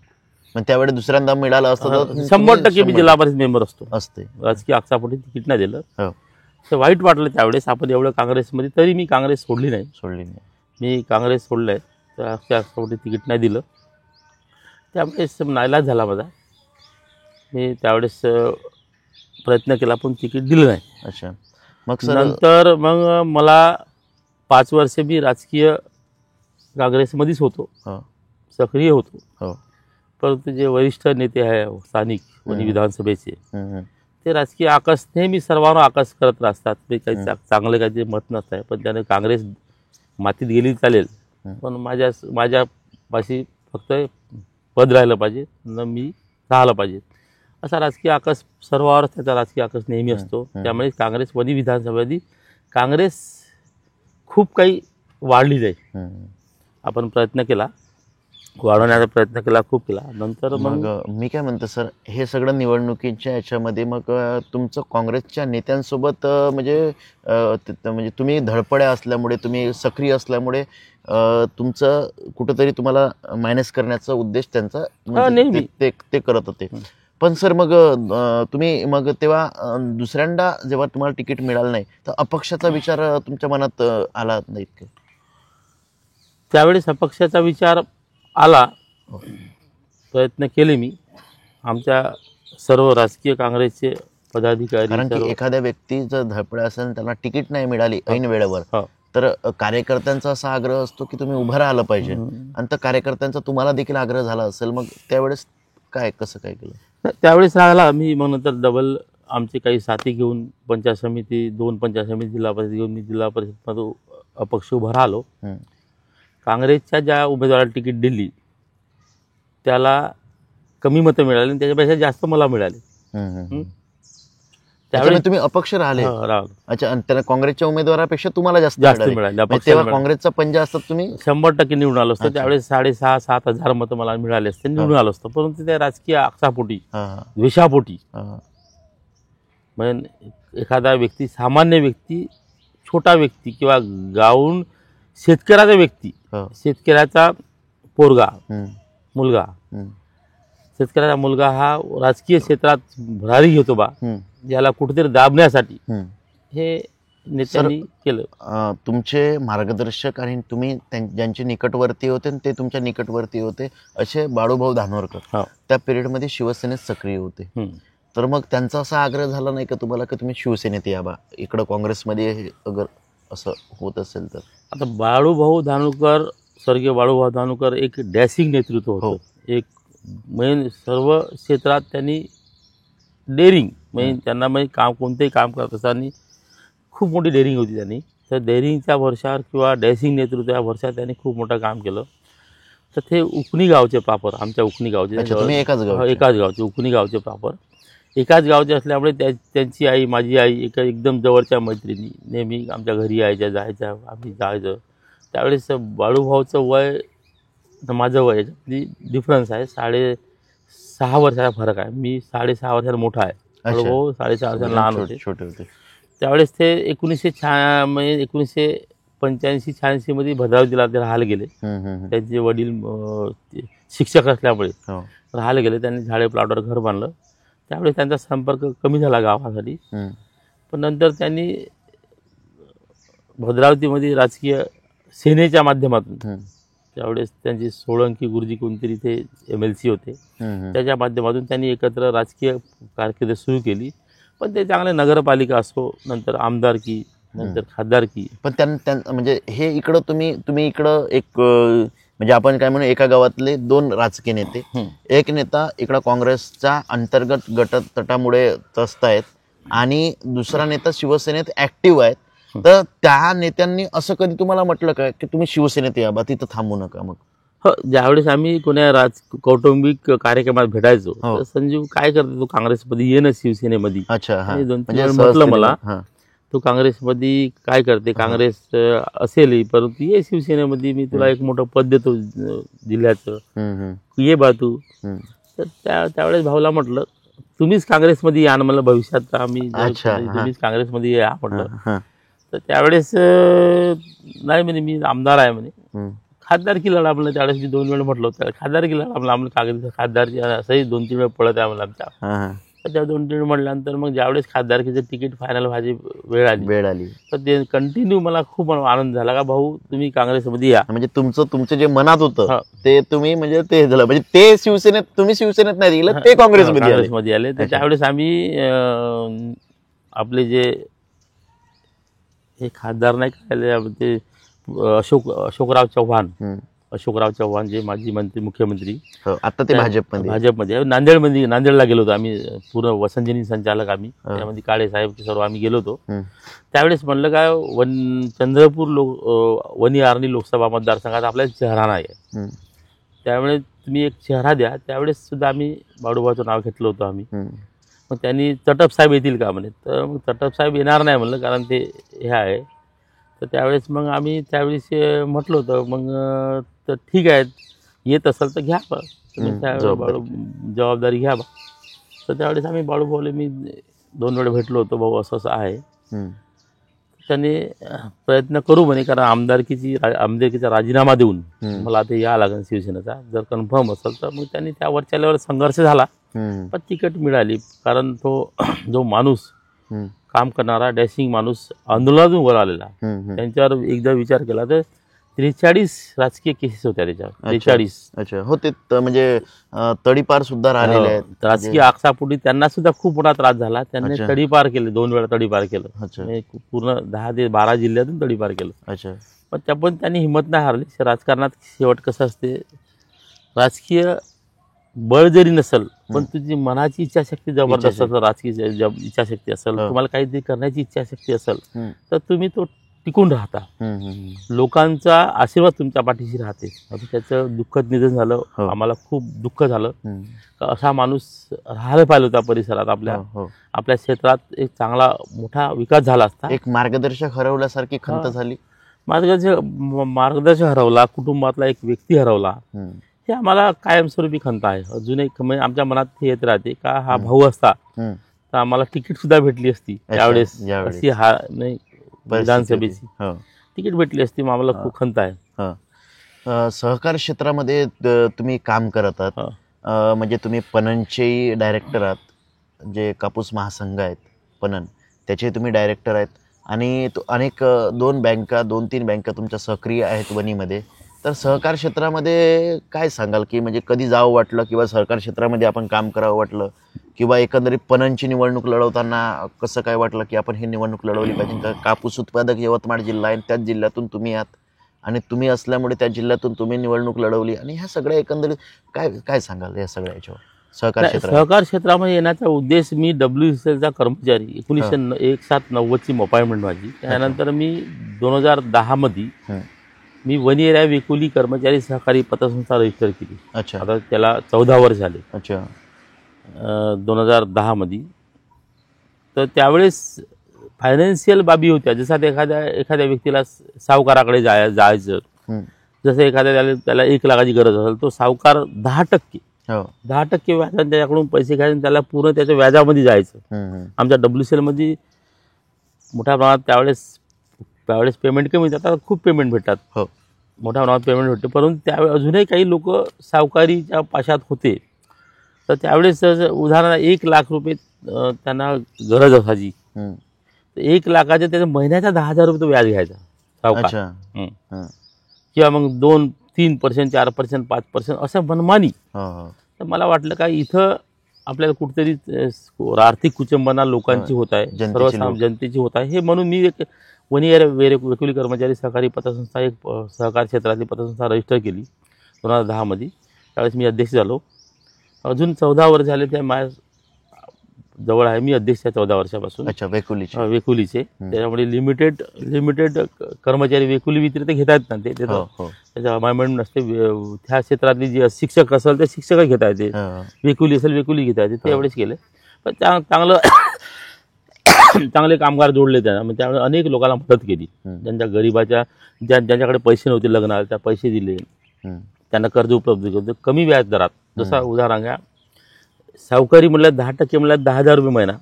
A: पण त्यावेळी दुसऱ्यांदा मिळालं असतं तर
B: 100% मी जिल्हा परिषद मेंबर असतो.
A: असते.
B: राजकीय आक्षापोटी तिकीट नाही दिलं.
A: हो.
B: ते वाईट वाटलं त्यावेळेस. आपण एवढं काँग्रेसमध्ये, तरी मी काँग्रेस सोडली नाही.
A: सोडली नाही.
B: मी काँग्रेस सोडलंय, तर राजकीय आक्षापोटी तिकीट नाही दिलं. त्यावेळेस नाईलाज झाला माझा. मी त्यावेळेस प्रयत्न केला पण तिकीट दिलं नाही.
A: अच्छा. मग सर
B: नंतर मग मला 5 वर्ष मी राजकीय काँग्रेसमध्येच होतो,
A: हो.
B: सक्रिय होतो.
A: हो.
B: परंतु जे वरिष्ठ नेते आहे स्थानिक वणी विधानसभेचे, ते राजकीय आकस नेहमी सर्वांना आकस करत असतात. ते काही चांगलं काही मत नसतं, पण त्याने काँग्रेस मातीत गेली चालेल, पण माझ्यापाशी फक्त पद राहिलं पाहिजे, न मी राहिलं पाहिजे, असा राजकीय आकस सर्वांवर त्याचा राजकीय आकस नेहमी असतो. त्यामुळे काँग्रेस वणी विधानसभेआधी काँग्रेस खूप काही वाढली जाईल. आपण प्रयत्न केला, वाढवण्याचा प्रयत्न केला, खूप केला. नंतर
A: मग मी काय म्हणतो सर, हे सगळं निवडणुकीच्या याच्यामध्ये मग तुमचं काँग्रेसच्या नेत्यांसोबत म्हणजे तुम्ही धडपड्या असल्यामुळे, तुम्ही सक्रिय असल्यामुळे तुमचं कुठंतरी तुम्हाला मायनस करण्याचा उद्देश त्यांचा म्हणजे ते करत होते. पण सर मग तुम्ही मग तेव्हा दुसऱ्यांदा जेव्हा तुम्हाला तिकीट मिळालं नाही, तर अपक्षाचा विचार तुमच्या मनात आला नाही का?
B: त्यावेळेस अपक्षाचा विचार आला. प्रयत्न केले मी. आमच्या सर्व राजकीय काँग्रेसचे पदाधिकारी,
A: कारण की एखाद्या व्यक्ती जर धडपड असेल, त्यांना तिकीट नाही मिळाली ऐन वेळेवर, तर कार्यकर्त्यांचा असा आग्रह असतो की तुम्ही उभं राहिलं पाहिजे, आणि त्या कार्यकर्त्यांचा तुम्हाला देखील आग्रह झाला असेल. मग त्यावेळेस कसं काय केलं?
B: त्यावेळेस राहिला मी. मग नंतर डबल आमचे काही साथी घेऊन पंचायत समिती, 2 पंचायत समिती, जिल्हा परिषद घेऊन मी जिल्हा परिषदमध्ये अपक्ष उभं राहिलो. काँग्रेसच्या ज्या उमेदवाराला तिकीट दिली त्याला कमी मतं मिळाली आणि त्याच्यापेक्षा जास्त मला मिळाली.
A: त्यावेळी तुम्ही अपक्ष राहिले. अच्छा. आणि त्याला काँग्रेसच्या उमेदवारापेक्षा तुम्हाला जास्त मिळाली. तेव्हा काँग्रेसचा पंजा असतात, तुम्ही
B: 100% निवडून आलो असतो. त्यावेळेस 6,500-7,000 हजार मतं मला मिळाले असते, निवडून आलो असतो. परंतु त्या राजकीय आक्षापोटी, द्वेषापोटी, म्हणजे एखादा व्यक्ती, सामान्य व्यक्ती, छोटा व्यक्ती किंवा गावून शेतकऱ्याचा व्यक्ती, शेतकऱ्याचा पोरगा, मुलगा, शेतकऱ्याचा मुलगा हा राजकीय क्षेत्रात भरारी घेतो बा, याला कुठेतरी दाबण्यासाठी हे नेत्यांनी केलं.
A: तुमचे मार्गदर्शक आणि तुम्ही ज्यांचे निकटवर्ती होते ते तुमच्या निकटवर्ती होते असे बाळूभाऊ धानोरकर त्या पिरियडमध्ये शिवसेनेत सक्रिय होते. तर मग त्यांचा असा आग्रह झाला नाही का तुम्हाला की तुम्ही शिवसेनेत या बा, इकडं काँग्रेसमध्ये अगर असं होत असेल तर?
B: आता बाळूभाऊ धानोरकर, स्वर्गीय बाळूभाऊ धानोरकर एक डॅशिंग नेतृत्व होतं. एक मेन सर्व क्षेत्रात त्यांनी डेअरिंग, म्हणजे त्यांना म्हणजे कोणतेही काम करत असताना खूप मोठी डेअरिंग होती त्यांनी. तर डेअरिंगच्या भरशावर किंवा डॅशिंग नेतृत्वाच्या भरशावर त्यांनी खूप मोठं काम केलं. तर ते उकणी गावचे प्रॉपर, आमच्या उकणी गावचे, एकाच गावचे, उकणी गावचे प्रॉपर, एकाच गावचे असल्यामुळे त्यांची आई, माझी आई एकदम जवळच्या मैत्रिणी, नेहमी आमच्या घरी यायच्या, जायच्या, आम्ही जायचं. त्यावेळेस बाळूभाऊचं वय माझं वय याच्यातली डिफरन्स आहे, 6.5 वर्षाचा फरक आहे. मी 6.5 वर्षाला मोठा आहे, बाळूभाऊ 6.5 वर्षाला लहान होते, छोटे होते. त्यावेळेस ते 1985-86 मध्ये भद्रावती जिल्ह्यात राहायला गेले. त्यांचे वडील शिक्षक असल्यामुळे राहायला गेले. त्यांनी झाडे प्लॉटवर घर बांधलं. त्यावेळेस त्यांचा संपर्क कमी झाला गावासाठी. पण नंतर त्यांनी भद्रावतीमध्ये राजकीय सेनेच्या माध्यमातून, त्यावेळेस त्यांची सोळंकी गुरुजी कोणतरी ते MLC होते, त्याच्या माध्यमातून त्यांनी एकत्र राजकीय कारकीर्द सुरू केली. पण ते चांगले नगरपालिका असो, नंतर आमदारकी, नंतर खासदारकी.
A: पण म्हणजे हे इकडं तुम्ही इकडं एक म्हणजे आपण काय म्हणू, एका गावातले 2 राजकीय नेते, एक नेता इकडं काँग्रेसच्या अंतर्गत गटतटामुळे त्रस्त आहेत आणि दुसरा नेता शिवसेनेत ऍक्टिव्ह आहेत. तर त्या नेत्यांनी असं कधी तुम्हाला म्हटलं का की तुम्ही शिवसेनेत या बा, तिथं थांबू नका? मग
B: हो, ज्यावेळेस आम्ही कोण्या कौटुंबिक कार्यक्रमात भेटायचो
A: हो.
B: तर संजीव काय करतो, तू काँग्रेसमध्ये ये ना शिवसेनेमध्ये.
A: अच्छा, हा.
B: आणि 2-3
A: म्हणजे
B: वेळा म्हटलं
A: सहजतेने
B: मला,
A: हा.
B: तू काँग्रेसमध्ये काय करते, काँग्रेस असेलही परंतु ये शिवसेनेमध्ये, मी तुला एक मोठं पद देतो जिल्ह्याचं, ये बा तू. तर त्यावेळेस भाऊला म्हटलं, तुम्हीच काँग्रेसमध्ये या ना, मला भविष्यात आम्ही तुम्हीच काँग्रेसमध्ये या म्हटलं. तर त्यावेळेस नाही म्हणे, मी आमदार आहे म्हणे, खासदारकी लढा म्हणलं. त्यावेळेस मी 2 वेळा म्हटलं होतं खासदारकी लढा म्हणलं, आम्हाला काँग्रेस खासदारची असंही 2-3 वेळा पळत आहे म्हणलं आमच्या. तर त्या 2-3 वेळ म्हटल्यानंतर मग ज्यावेळेस खासदारकीचं तिकीट फायनल व्हायची वेळ आली तर ते कंटिन्यू मला खूप आनंद झाला का भाऊ तुम्ही काँग्रेसमध्ये या.
A: म्हणजे तुमचं जे मनात होतं ते तुम्ही म्हणजे ते झालं, म्हणजे ते शिवसेनेत, तुम्ही शिवसेनेत नाही गेलं, ते काँग्रेसमध्ये
B: आले. तर त्यावेळेस आम्ही आपले जे हे खासदार नाही काय ते अशोकराव चव्हाण जे माजी मंत्री, मुख्यमंत्री,
A: आता ते भाजपमध्ये
B: नांदेडला गेलो होतो आम्ही, पूर्ण वसंतजनी संचालक आम्ही, त्यामध्ये काळे साहेब सर्व आम्ही गेलो होतो. त्यावेळेस म्हणलं काय, चंद्रपूर वनी आर्णी लोकसभा मतदारसंघात आपल्याला चेहरा नाही आहे, त्यावेळेस तुम्ही एक चेहरा द्या. त्यावेळेस सुद्धा आम्ही बाळूभाऊचं नाव घेतलं होतं आम्ही. मग त्यांनी चटप साहेब येतील का म्हणे, तर मग चटप साहेब येणार नाही म्हणलं, कारण ते हे आहे. तर त्यावेळेस मग आम्ही त्यावेळेस म्हटलं होतं, मग तर ठीक आहे, येत असेल तर घ्या बा तुम्ही, जबाबदारी घ्या बा. तर त्यावेळेस आम्ही बाळूभाऊला मी 2 वेळा भेटलो होतो, भाऊ असं असं आहे. त्याने प्रयत्न करू म्हणे, कारण आमदारकीचा राजीनामा देऊन मला आता या लागेल शिवसेनेचा, जर कन्फर्म असेल तर. मग त्यांनी त्या वरच्या लेवलवर संघर्ष झाला, पण तिकीट मिळाली. कारण तो जो माणूस काम करणारा डॅशिंग माणूस, आंदोलनातून वर आलेला, त्यांच्यावर एकदा विचार केला तर 43 राजकीय केसेस होत्या त्याच्यावर. 43.
A: अच्छा, हो. ते म्हणजे तडीपार सुद्धा राहिलेले आहेत,
B: राजकीय आक्षापोटी त्यांना सुद्धा खूप मोठा त्रास झाला. त्यांनी तडीपार केले, 2 वेळा तडीपार केलं, पूर्ण 10 ते 12 जिल्ह्यातून तडीपार केलं.
A: अच्छा.
B: पण त्यांनी हिंमत नाही हारली. राजकारणात शेवट कसं असते, राजकीय बळ जरी नसेल पण तुझी मनाची इच्छाशक्ती जबरदस्त असेल, राजकीय इच्छाशक्ती असेल, तुम्हाला काहीतरी करण्याची इच्छाशक्ती असेल तर तुम्ही तो टिकून राहता. लोकांचा आशीर्वाद तुमच्या पाठीशी राहते. आता त्याचं दुःखद निधन झालं, आम्हाला खूप दुःख झालं. असा माणूस राहायला पाहिजे होता परिसरात, आपल्या क्षेत्रात एक चांगला मोठा विकास झाला असता.
A: एक मार्गदर्शक हरवल्यासारखी खंत झाली.
B: मार्गदर्शक हरवला, कुटुंबातला एक व्यक्ती हरवला, हे आम्हाला कायमस्वरूपी खंत आहे. अजून एक आमच्या मनात हे येत राहते का हा भाऊ असता तर आम्हाला तिकीट सुद्धा भेटली असती त्यावेळेस. अशी नाही, विधानसभेची तिकीट भेटली असती, मग आम्हाला खूप खंत आहे.
A: सहकार क्षेत्रामध्ये तुम्ही काम करत आहात, म्हणजे तुम्ही पणनचे डायरेक्टर आहात, जे कापूस महासंघ आहेत पणन, त्याचे तुम्ही डायरेक्टर आहेत. आणि अनेक 2-3 बँका तुमच्या सक्रिय आहेत वणीमध्ये. तर सहकार क्षेत्रामध्ये काय सांगाल, की म्हणजे कधी जावं वाटलं किंवा सहकार क्षेत्रामध्ये आपण काम करावं वाटलं, किंवा एकंदरीत पणनची निवडणूक लढवताना कसं काय वाटलं की आपण ही निवडणूक लढवली पाहिजे? का कापूस उत्पादक यवतमाळ जिल्हा आहे, त्याच जिल्ह्यातून तुम्ही आहात आणि तुम्ही असल्यामुळे त्या जिल्ह्यातून तुम्ही निवडणूक लढवली, आणि ह्या सगळ्या एकंदरीत काय सांगाल या सगळ्या याच्यावर?
B: सहकार क्षेत्रामध्ये येण्याचा उद्देश, मी WCLचा कर्मचारी, 1991ची अपॉइंटमेंट माझी. त्यानंतर मी 2010 मध्ये मी वनी एरिया वेकोली कर्मचारी सहकारी पतसंस्था रजिस्टर केली.
A: अच्छा.
B: आता त्याला 14 वर्ष झाले.
A: अच्छा.
B: 2010 मध्ये. तर त्यावेळेस फायनान्शियल बाबी होत्या, जसं एखाद्या व्यक्तीला सावकाराकडे जायचं, जसं त्याला 1 लाखाची गरज असेल, तो सावकार 10% व्याजाने त्याच्याकडून पैसे घ्यायचे, त्याला पूर्ण त्याच्या व्याजामध्ये जायचं. आमच्या WCL मध्ये मोठ्या प्रमाणात त्यावेळेस पेमेंट कमी, आता खूप पेमेंट भेटतात, मोठ्या प्रमाणात पेमेंट भेटते. परंतु त्यावेळेस अजूनही काही लोक सावकारीच्या पाशात होते. तर त्यावेळेस उदाहरणार्थ 1 लाख रुपये त्यांना गरज असायची, तर 1 लाखाच्या त्याच्या महिन्याचा 10,000 रुपये व्याज घ्यायचा सावकार, किंवा मग 2-3%, 4%, 5% असं मनमानी. तर मला वाटलं का इथं आपल्याला कुठेतरी आर्थिक कुचंबना लोकांची होत आहे, सर्वसामान्य जनतेची होत आहे. हे म्हणून मी एक वनी एरिया वेकुली कर्मचारी सहकारी पतसंस्था, एक सहकार क्षेत्रातली पतसंस्था रजिस्टर केली 2010 मध्ये. त्यावेळेस मी अध्यक्ष झालो. अजून 14 वर्ष झाले. त्या जवळ आहे. मी अध्यक्ष आहे 14 वर्षापासून.
A: अच्छा, वेकुलीचे.
B: वेकुलीचे. त्याच्यामुळे लिमिटेड कर्मचारी वेकुली विक्रेते घेता येत ना ते त्याच्या अमायमेंट नसते. त्या क्षेत्रातली जी शिक्षक असेल ते शिक्षकच घेता येते, वेकुली असेल वेकुली घेता येते, ते एवढेच केले. पण चांगले कामगार जोडले त्यांना. म्हणजे त्यामुळे अनेक लोकांना मदत केली. ज्यांच्या गरीबाच्या ज्यांच्याकडे पैसे नव्हते लग्नाला, त्या पैसे दिले, त्यांना कर्ज उपलब्ध केलं कमी व्याज दरात. जसा उदाहरण घ्या, सावकारी म्हणलं 10% म्हणलं 10,000 रुपये महिना,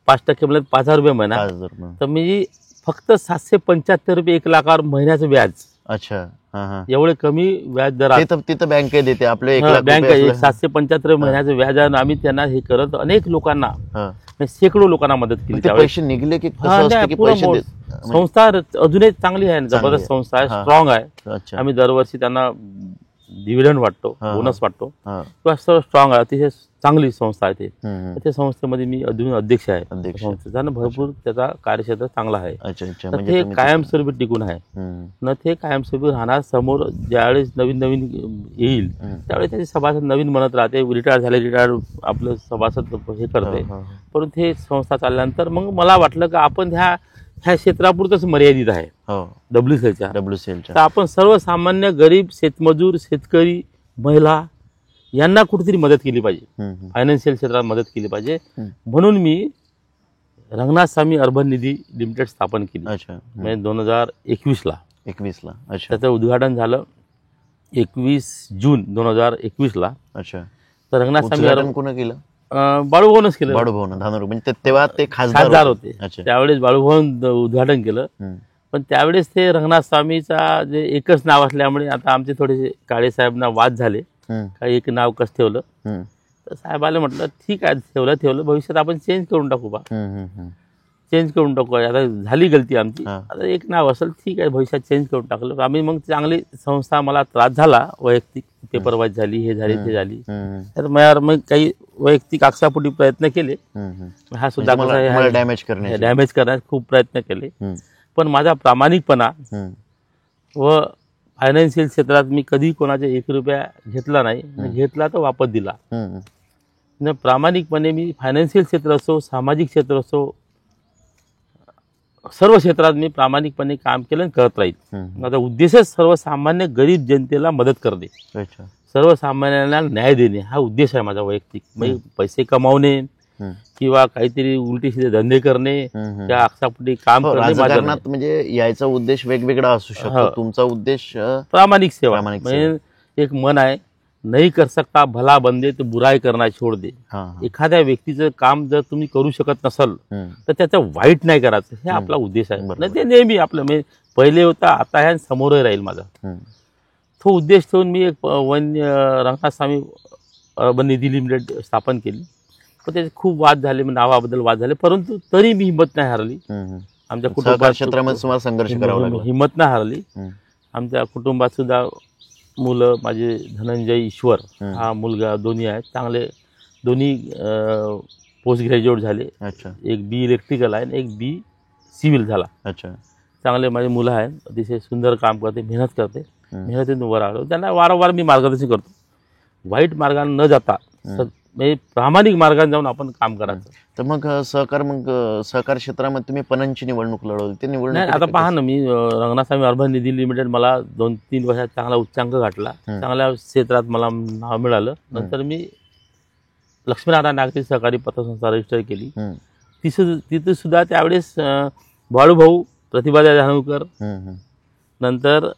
B: 5% म्हणलं 5,000 रुपये महिना. तर मी फक्त 775 रुपये 1 लाखावर महिन्याचं व्याज.
A: अच्छा,
B: एवढे कमी व्याज दरात
A: तिथं बँक देते आपले.
B: बँक 775 महिन्याचं व्याज आहे. आम्ही त्यांना हे करत अनेक लोकांना, शेकडो लोकांना मदत केली.
A: पैसे निघले की
B: संस्था अजूनही चांगली आहे, जबरदस्त संस्था आहे, स्ट्रॉंग आहे. आम्ही दरवर्षी त्यांना डिव्हिडंड वाटतो, बोनस वाटतो. सर्व स्ट्रॉंग आहे, अतिशय चांगली संस्था आहे. त्या संस्थेमध्ये मी अजून अध्यक्ष आहे संस्थेचा. भरपूर त्याचा कार्यक्षेत्र चांगला आहे. ते कायमस्वरूपी टिकून आहे न, ते कायमस्वरूपी राहणार. समोर ज्यावेळेस नवीन येईल त्यावेळेस त्याचे सभासद नवीन म्हणत राहते, रिटायर आपलं सभासद हे करते. परंतु हे संस्था चालल्यानंतर मग मला वाटलं की आपण ह्या क्षेत्रापुरतच मर्यादित आहे WCLच्या. तर आपण सर्वसामान्य गरीब शेतमजूर, शेतकरी, महिला यांना कुठेतरी मदत केली पाहिजे, फायनान्शियल क्षेत्रात मदत केली पाहिजे. म्हणून मी रंगनाथ स्वामी अर्बन निधी लिमिटेड स्थापन केली. म्हणजे 2021ला. त्याचं उद्घाटन झालं 21 जून 2021ला. तर रंगनाथ स्वामी अर्बन
A: कोण केलं?
B: बाळूभाऊनच केलं.
A: बाळूभाऊ धानोर, म्हणजे तेव्हा ते खासदार
B: होते. त्यावेळेस बाळूभाऊ उद्घाटन केलं. पण त्यावेळेस ते रंगनाथ स्वामीचा जे एकच नाव असल्यामुळे आता आमचे थोडेसे काळे साहेबांना वाद झाले, काही एक नाव कसं ठेवलं. तर साहेबाला म्हटलं ठीक आहे, ठेवलं, भविष्यात आपण चेंज करून टाकू चेंज करून टाकू. आता झाली गलती आमची, आता एक नाव असेल ठीक आहे, भविष्यात चेंज करून टाकलं. आम्ही मग चांगली संस्था, मला त्रास झाला वैयक्तिक, पेपरवाईज झाली, हे झाली ते झाली. तर मग काही वैयक्तिक आक्षापोटी प्रयत्न केले. हा सुद्धा
A: डॅमेज
B: करण्यास खूप प्रयत्न केले. पण माझा प्रामाणिकपणा व फायनान्शियल क्षेत्रात मी कधी कोणाचा 1 रुपया घेतला नाही, घेतला तर वापस दिला. प्रामाणिकपणे मी फायनान्शियल क्षेत्र असो, सामाजिक क्षेत्र असो, सर्व क्षेत्रात मी प्रामाणिकपणे काम केलं आणि करत राहील. माझा उद्देशच सर्वसामान्य गरीब जनतेला मदत करणे, सर्वसामान्यांना न्याय देणे हा उद्देश आहे माझा वैयक्तिक. म्हणजे पैसे कमावणे किंवा काहीतरी उलटी सीधे धंदे करणे, त्या आक्षापोटी काम करणे,
A: म्हणजे याचा उद्देश वेगवेगळा असू शकतो. तुमचा उद्देश
B: प्रामाणिक सेवा. म्हणजे एक मन आहे, नाही कर सकता भला बंदे तो बुराई करना छोड दे. एखाद्या व्यक्तीचं काम जर तुम्ही करू शकत नसाल तर त्याचं वाईट नाही करायचं, हे आपला उद्देश आहे. ते नेहमी आपलं म्हणजे पहिले होता, आता ह्या समोरही राहील माझा. तो उद्देश ठेवून मी एक रंगनाथ स्वामी अर्बन निधी लिमिटेड स्थापन केली. पण त्याचे खूप वाद झाले, नावाबद्दल वाद झाले, परंतु तरी मी हिंमत नाही हारली. आमच्या कुटुंबात
A: क्षेत्रामध्ये संघर्ष करावा लागला,
B: हिंमत नाही हारली. आमच्या कुटुंबात सुद्धा मुलं, माझे धनंजय, ईश्वर हा मुलगा, दोन्ही आहेत चांगले. दोन्ही पोस्ट ग्रॅज्युएट झाले. एक बी इलेक्ट्रिकल आहे आणि एक बी सिव्हिल झाला. चांगले माझे मुलं आहेत, अतिशय सुंदर काम करते, मेहनत करते. मेहनतीतून वर आलो. त्यांना वारंवार मी मार्गदर्शन करतो, वाईट मार्गाने न जाता म्हणजे प्रामाणिक मार्गाने जाऊन आपण काम करायचं.
A: तर मग सहकार क्षेत्रामध्ये तुम्ही पणनची निवडणूक लढवली, ते निवडणूक
B: आता पहा ना, मी रंगनाथ स्वामी अर्बन निधी लिमिटेड, मला 2-3 वर्षात चांगला उच्चांक गाठला, चांगल्या क्षेत्रात मला नाव मिळालं. नंतर मी लक्ष्मीनारायण नागरी सहकारी पतसंस्था रजिस्टर केली. तिथे सुद्धा त्यावेळेस बाळूभाऊ, प्रतिभाताई धानोरकर, नंतर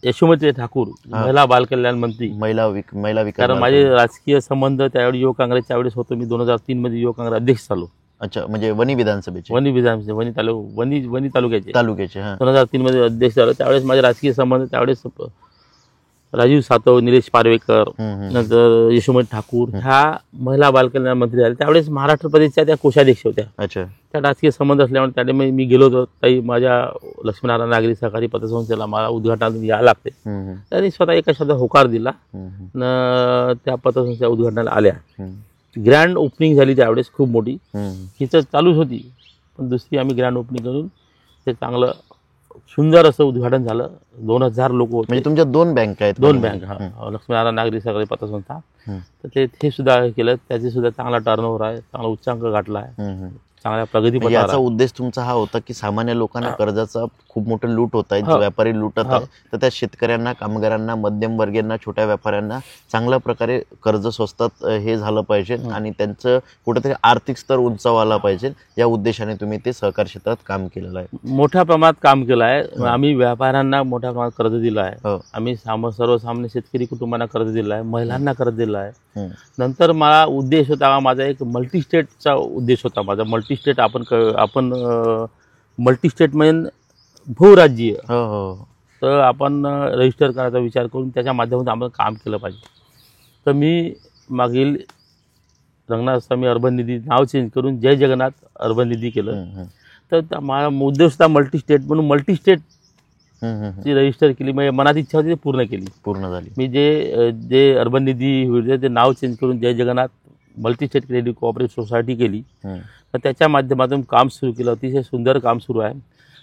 B: यशोमती ठाकूर, महिला बालकल्याण मंत्री,
A: महिला विकास.
B: कारण माझे राजकीय संबंध त्यावेळी युवक काँग्रेसच्या वेळेस होतो. मी 2003 मध्ये युवक काँग्रेस अध्यक्ष झालो.
A: अच्छा, म्हणजे वणी विधानसभेचे,
B: वणी तालुक्याचे
A: 2003
B: मध्ये अध्यक्ष झालो. त्यावेळेस माझे राजकीय संबंध, त्यावेळेस राजीव सातव, निलेश पारवेकर, नंतर यशोमती ठाकूर ह्या महिला बालकल्याण मंत्री झाले. त्यावेळेस महाराष्ट्र प्रदेशच्या त्या कोषाध्यक्ष होत्या. त्या राजकीय संबंध असल्यामुळे त्याने मी गेलो होतो. ताई, माझ्या लक्ष्मीनारायण नागरी सहकारी पतसंस्थेला मला उद्घाटनाला यावं लागते. त्यांनी स्वतः एका शब्दात होकार दिला, त्या पतसंस्थेच्या उद्घाटनाला आल्या. ग्रँड ओपनिंग झाली त्यावेळेस खूप मोठी. हिचं चालूच होती, पण दुसरी आम्ही ग्रँड ओपनिंग करून ते चांगलं सुंदर असं उद्घाटन झालं. 2000 लोक होते.
A: म्हणजे तुमच्या 2 बँक आहेत?
B: 2 बँक, लक्ष्मीनारायण नागरी सहकारी पतसंस्था. तर ते सुद्धा केलं. त्याचे सुद्धा चांगला टर्नओव्हर आहे, चांगला उच्चांक गाठला आहे, चांगल्या प्रगतीपथावर
A: याचा
B: आहे.
A: उद्देश तुमचा हा होता की सामान्य लोकांना कर्जाचा खूप मोठं लूट होत आहे, व्यापारी लुटत आहे, तर त्या शेतकऱ्यांना, कामगारांना, मध्यमवर्गीयांना, छोट्या व्यापाऱ्यांना चांगल्या प्रकारे कर्ज स्वस्तात हे झालं पाहिजे आणि त्यांचं कुठेतरी आर्थिक स्तर उंचावला पाहिजे, या उद्देशाने तुम्ही ते सहकार क्षेत्रात काम केलेलं आहे.
B: मोठ्या प्रमाणात काम केलं आहे. आम्ही व्यापाऱ्यांना मोठ्या प्रमाणात कर्ज दिलं आहे. आम्ही सर्वसामान्य शेतकरी कुटुंबांना कर्ज दिलं आहे, महिलांना कर्ज दिलं आहे. नंतर मला उद्देश होता, माझा एक मल्टीस्टेटचा उद्देश होता. माझा मल्टीस्टेट आपण मल्टीस्टेट म्हणजे बहुराज्यीय, तर आपण रजिस्टर करायचा विचार करून त्याच्या माध्यमातून आपण काम केलं पाहिजे. तर मी मागील रंगनाथस्वामी अर्बन निधी नाव चेंज करून जय जगन्नाथ अर्बन निधी केलं. तर माझा उद्देश होता मल्टीस्टेट, म्हणून मल्टीस्टेट ची रजिस्टर केली. म्हणजे मनात इच्छा होती ते पूर्ण झाली. मी जे अर्बन निधी ते नाव चेंज करून Jai Jagannath multistate credit cooperative society केली. तर त्याच्या माध्यमातून काम सुरू केलं. अतिशय सुंदर काम सुरू आहे.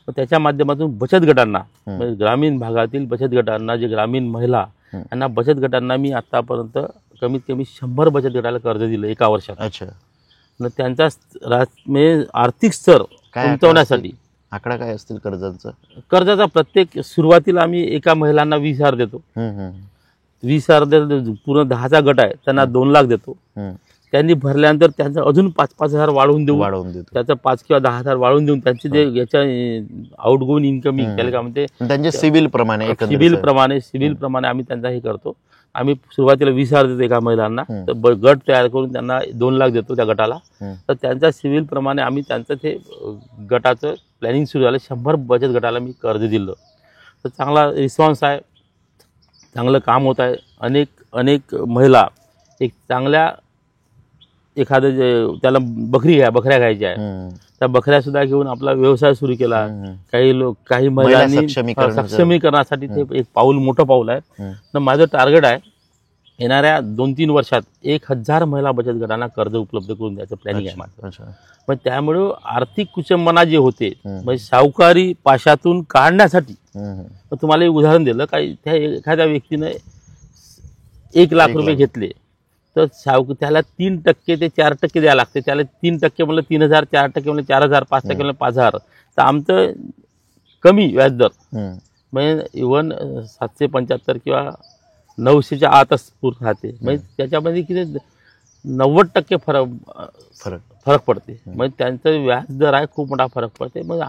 B: त्याच्या माध्यमातून बचत गटांना, म्हणजे ग्रामीण भागातील बचत गटांना, जे ग्रामीण महिला यांना बचत गटांना मी आतापर्यंत कमीत कमी 100 बचत गटाला कर्ज दिलं एका वर्षात.
A: अच्छा.
B: त्यांचा आर्थिक स्तर उंचावण्यासाठी.
A: आकडा काय असतील कर्जाचा?
B: कर्जाचा प्रत्येक सुरुवातीला आम्ही एका महिलांना 20,000 देतो. 20,000 देतो. पूर्ण 10चा गट आहे, त्यांना 2 लाख देतो. त्यांनी भरल्यानंतर त्यांचं अजून 5,000 वाढवून देतो. त्याचं 5 किंवा 10,000 वाढवून देऊन त्यांचे जे याच्या आउटगोईंग इन्कमिंग त्याला काय म्हणते,
A: त्यांचे सिबिल
B: प्रमाणे आम्ही त्यांचा हे करतो. आम्ही सुरुवातीला 20,000 देतो एका महिलांना, तर गट तयार करून त्यांना 2 लाख देतो त्या गटाला. तर त्यांच्या सिबिल प्रमाणे आम्ही त्यांचं ते गटाचं प्लॅनिंग सुरू झालं. 100 बचत गटाला मी कर्ज दिलं. तर चांगला रिस्पॉन्स आहे, चांगलं काम होत आहे. अनेक महिला एक चांगल्या एखादं त्याला बकऱ्या घ्यायच्या आहे, त्या बकऱ्या सुद्धा घेऊन आपला व्यवसाय सुरू केला. काही महिलांनी सक्षमीकरणासाठी ते एक मोठं पाऊल आहे. तर माझं टार्गेट आहे येणाऱ्या 2-3 वर्षात 1,000 महिला बचत गटांना कर्ज उपलब्ध करून द्यायचं प्लॅनिंग आहे माझं. पण त्यामुळे आर्थिक कुचंबना जे होते, म्हणजे सावकारी पाशातून काढण्यासाठी, तुम्हाला एक उदाहरण दिलं, काही त्या एखाद्या व्यक्तीने 1 लाख रुपये घेतले, तर त्याला 3% ते 4% द्यायला लागते. त्याला 3% म्हणलं 3,000, 4% म्हणलं 4,000, 5% म्हणलं 5,000. तर आमचं कमी व्याजदर, म्हणजे इव्हन 775 किंवा 900च्या आतच पूर्ण राहते. म्हणजे त्याच्यामध्ये किती 90% फरक पडते. म्हणजे त्यांचं व्याजदर आहे, खूप मोठा फरक पडते. मग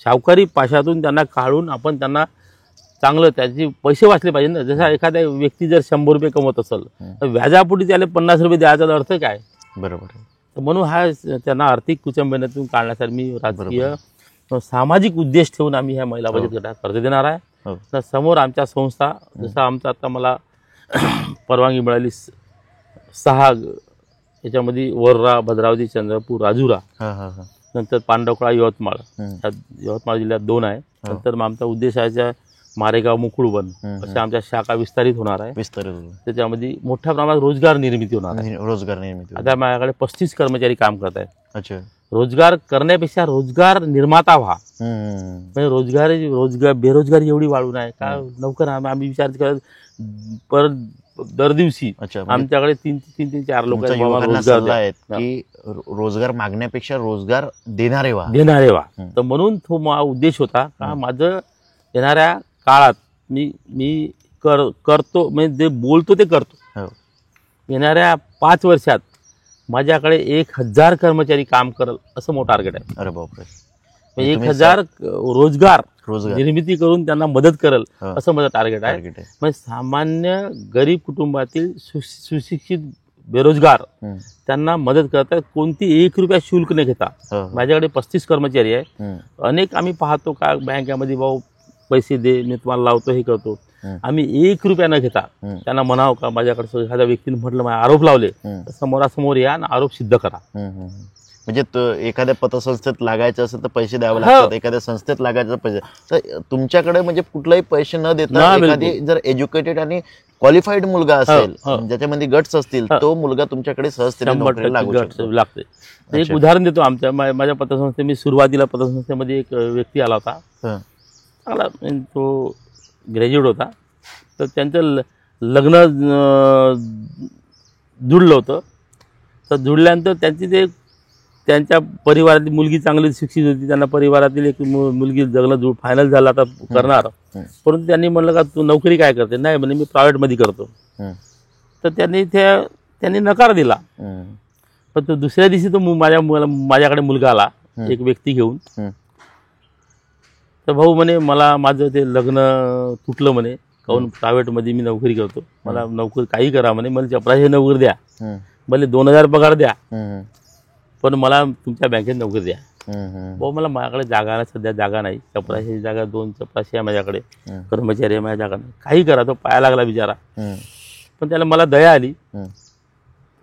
B: सावकारी पाशातून त्यांना काढून आपण त्यांना चांगलं त्याचे पैसे वाचले पाहिजे ना. जसा एखाद्या व्यक्ती जर 100 रुपये कमवत असेल, तर व्याजापोटी त्याला 50 रुपये द्यायचा अर्थ काय?
A: बरोबर.
B: तर म्हणून हा त्यांना आर्थिक कुचंबनेतून काढण्यासाठी मी राजकीय सामाजिक उद्देश ठेवून आम्ही ह्या महिला बचत गटाला कर्ज देणार आहे. तर समोर आमच्या संस्था, जसं आमचं आता मला परवानगी मिळाली 6 याच्यामध्ये वर्रा, भद्रावती, चंद्रपूर, राजुरा, नंतर पांडवकळा, यवतमाळ जिल्ह्यात 2 आहे. नंतर मग आमचा उद्देश आहे मारेगाव, मुकुळवन अशा आमच्या शाखा विस्तारित होणार आहे. त्याच्यामध्ये मोठ्या प्रमाणात रोजगार निर्मिती होणार आहे. आता माझ्याकडे 35 कर्मचारी काम करत आहेत. रोजगार करण्यापेक्षा रोजगार निर्माता व्हा. म्हणजे बेरोजगारी एवढी वाढून आहे का लवकर आम्ही विचार करत परत दर दिवशी आमच्याकडे 3-4 लोक
A: की रोजगार मागण्यापेक्षा रोजगार देणारे व्हा.
B: तर म्हणून तो उद्देश होता का माझं येणाऱ्या काळात मी करतो, म्हणजे जे बोलतो ते करतो. येणाऱ्या 5 वर्षात माझ्याकडे 1,000 कर्मचारी काम करल असं मोठं टार्गेट आहे.
A: अरे बापरे.
B: 1,000 रोजगार निर्मिती करून त्यांना मदत करल असं माझं टार्गेट आहे. म्हणजे सामान्य गरीब कुटुंबातील सुशिक्षित बेरोजगार त्यांना मदत करतात, कोणती 1 रुपया शुल्क न घेता. माझ्याकडे 35 कर्मचारी आहे. अनेक आम्ही पाहतो का बँकेमध्ये भाऊ पैसे दे, मी तुम्हाला लावतो, हे करतो. आम्ही 1 रुपया न घेता त्यांना म्हणावं का माझ्याकडे एखाद्या व्यक्तीने म्हटलं मला आरोप लावले, समोरासमोर या आणि आरोप सिद्ध करा.
A: म्हणजे एखाद्या पतसंस्थेत लागायचं असेल तर पैसे द्यावे लागतात, एखाद्या संस्थेत लागायचं पैसे. तर तुमच्याकडे म्हणजे कुठलाही पैसे न देता एखादी जर एज्युकेटेड आणि क्वालिफाईड मुलगा असेल, ज्याच्यामध्ये गट्स असतील, तो मुलगा तुमच्याकडे सहजतेने
B: लागते. एक उदाहरण देतो. माझ्या पतसंस्थेत मी सुरुवातीला पतसंस्थेमध्ये एक व्यक्ती आला होता. चांगला तो ग्रॅज्युएट होता. तर त्यांचं लग्न जुळलं होतं. तर जुळल्यानंतर त्यांच्या परिवारातली मुलगी चांगली शिक्षित होती. त्यांना परिवारातील एक मुलगी लग्न फायनल झालं आता करणार. परंतु त्यांनी म्हणलं का तू नोकरी काय करते? नाही म्हणे मी प्रायव्हेटमध्ये करतो. तर त्यांनी नकार दिला. पण तो दुसऱ्या दिवशी तो माझ्याकडे मुलगा आला एक व्यक्ती घेऊन. तर भाऊ म्हणे मला माझं ते लग्न तुटलं म्हणे, काहून प्रायव्हेटमध्ये मी नोकरी करतो, मला नोकरी काही करा म्हणे, मला चपराशी नोकरी द्या, भले 2000 पगार द्या, पण मला तुमच्या बँकेत नोकरी द्या. भाऊ मला माझ्याकडे जागा नाही, सध्या जागा नाही, चपराशी जागा 2 चपराशी आहे माझ्याकडे, कर्मचारी आहे माझ्याकडे, काही करा. तो पाया लागला बिचारा. पण त्याला मला दया आली.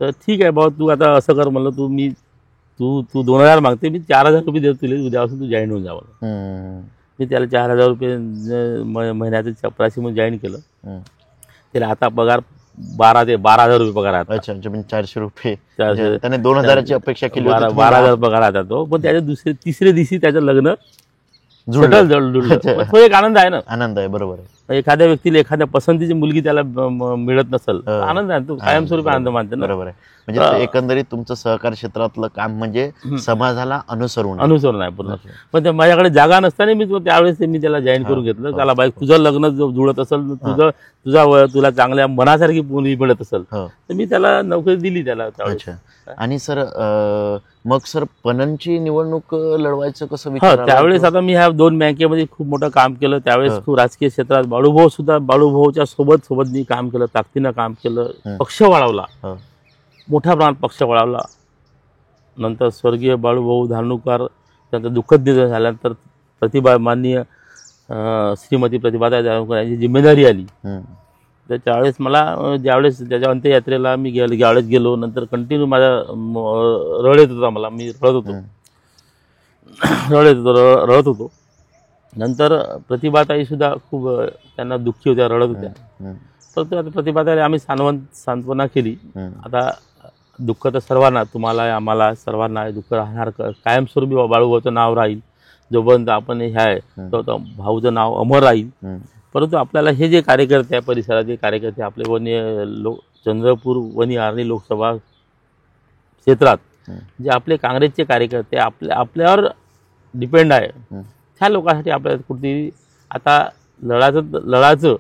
B: तर ठीक आहे भाऊ तू आता असं कर म्हणलं, तू 2000 मागते, मी 4000 रुपये देतो तुला, उद्यापासून तू जॉईन होऊन जावं. मी त्याला 4000 रुपये महिन्याचं चपराशी म्हणून जॉईन केलं. त्याला आता पगार 12,000 रुपये पगार आहे.
A: अच्छा, म्हणजे 400 रुपये. त्याने 2000ची अपेक्षा केली,
B: 12,000 पगार आता तो. पण त्याच्या तिसऱ्या दिवशी त्याचं लग्न जुळलं. तो एक आनंद आहे ना.
A: आनंद आहे, बरोबर आहे.
B: एखाद्या व्यक्तीला एखाद्या पसंतीची मुलगी त्याला मिळत नसेल, आनंद आहे, तो कायमस्वरूपी आनंद मानते ना.
A: बरोबर आहे. म्हणजे एकंदरीत तुमचं सहकार क्षेत्रातलं काम म्हणजे समाजाला अनुसरून
B: आहे पूर्ण. पण माझ्याकडे जागा नसताना मी त्यावेळेस मी त्याला जॉईन करून घेतलं. त्याला बाई तुझं लग्न जुळत असेल, तुला चांगल्या मनासारखी मुलगी मिळत असेल, तर मी त्याला नोकरी दिली त्याला त्यावेळेस.
A: आणि सर मग सर पणनची निवडणूक लढवायचं कसं विचार?
B: त्यावेळेस आता मी ह्या 2 बँकेमध्ये खूप मोठं काम केलं. त्यावेळेस खूप राजकीय क्षेत्रात बाळूभाऊच्या सोबत मी काम केलं, ताकदीनं काम केलं, पक्ष वाढवला, मोठ्या प्रमाणात पक्ष वाढवला. नंतर स्वर्गीय बाळूभाऊ धारणुकर त्यांचं दुःखद निधन झाल्यानंतर माननीय श्रीमती प्रतिभाताई धारणुकर यांची जिम्मेदारी आली. तर त्यावेळेस मला ज्यावेळेस त्याच्या अंत्ययात्रेला मी ज्यावेळेस गेलो, नंतर कंटिन्यू माझा रड येत होता, मला मी रडत होतो. नंतर प्रतिभाताई सुद्धा खूप त्यांना दुःखी होत्या, रडत होत्या. परंतु आता प्रतिभाताई आम्ही सांत्वना केली. आता दुःख तर सर्वांना, तुम्हाला आम्हाला सर्वांना दुःख राहणार, कायमस्वरूपी बाळूभाऊचं नाव राहील. जोपर्यंत आपण हे आहे तो भाऊचं नाव अमर राहील. परंतु आपल्याला हे जे कार्यकर्ते आहे, परिसराचे कार्यकर्ते आपले चंद्रपूर वनी आर्णी लोकसभा क्षेत्रात जे आपले काँग्रेसचे कार्यकर्ते आपल्यावर डिपेंड आहे, त्या लोकांसाठी आपल्याला कुठेतरी आता लढायचं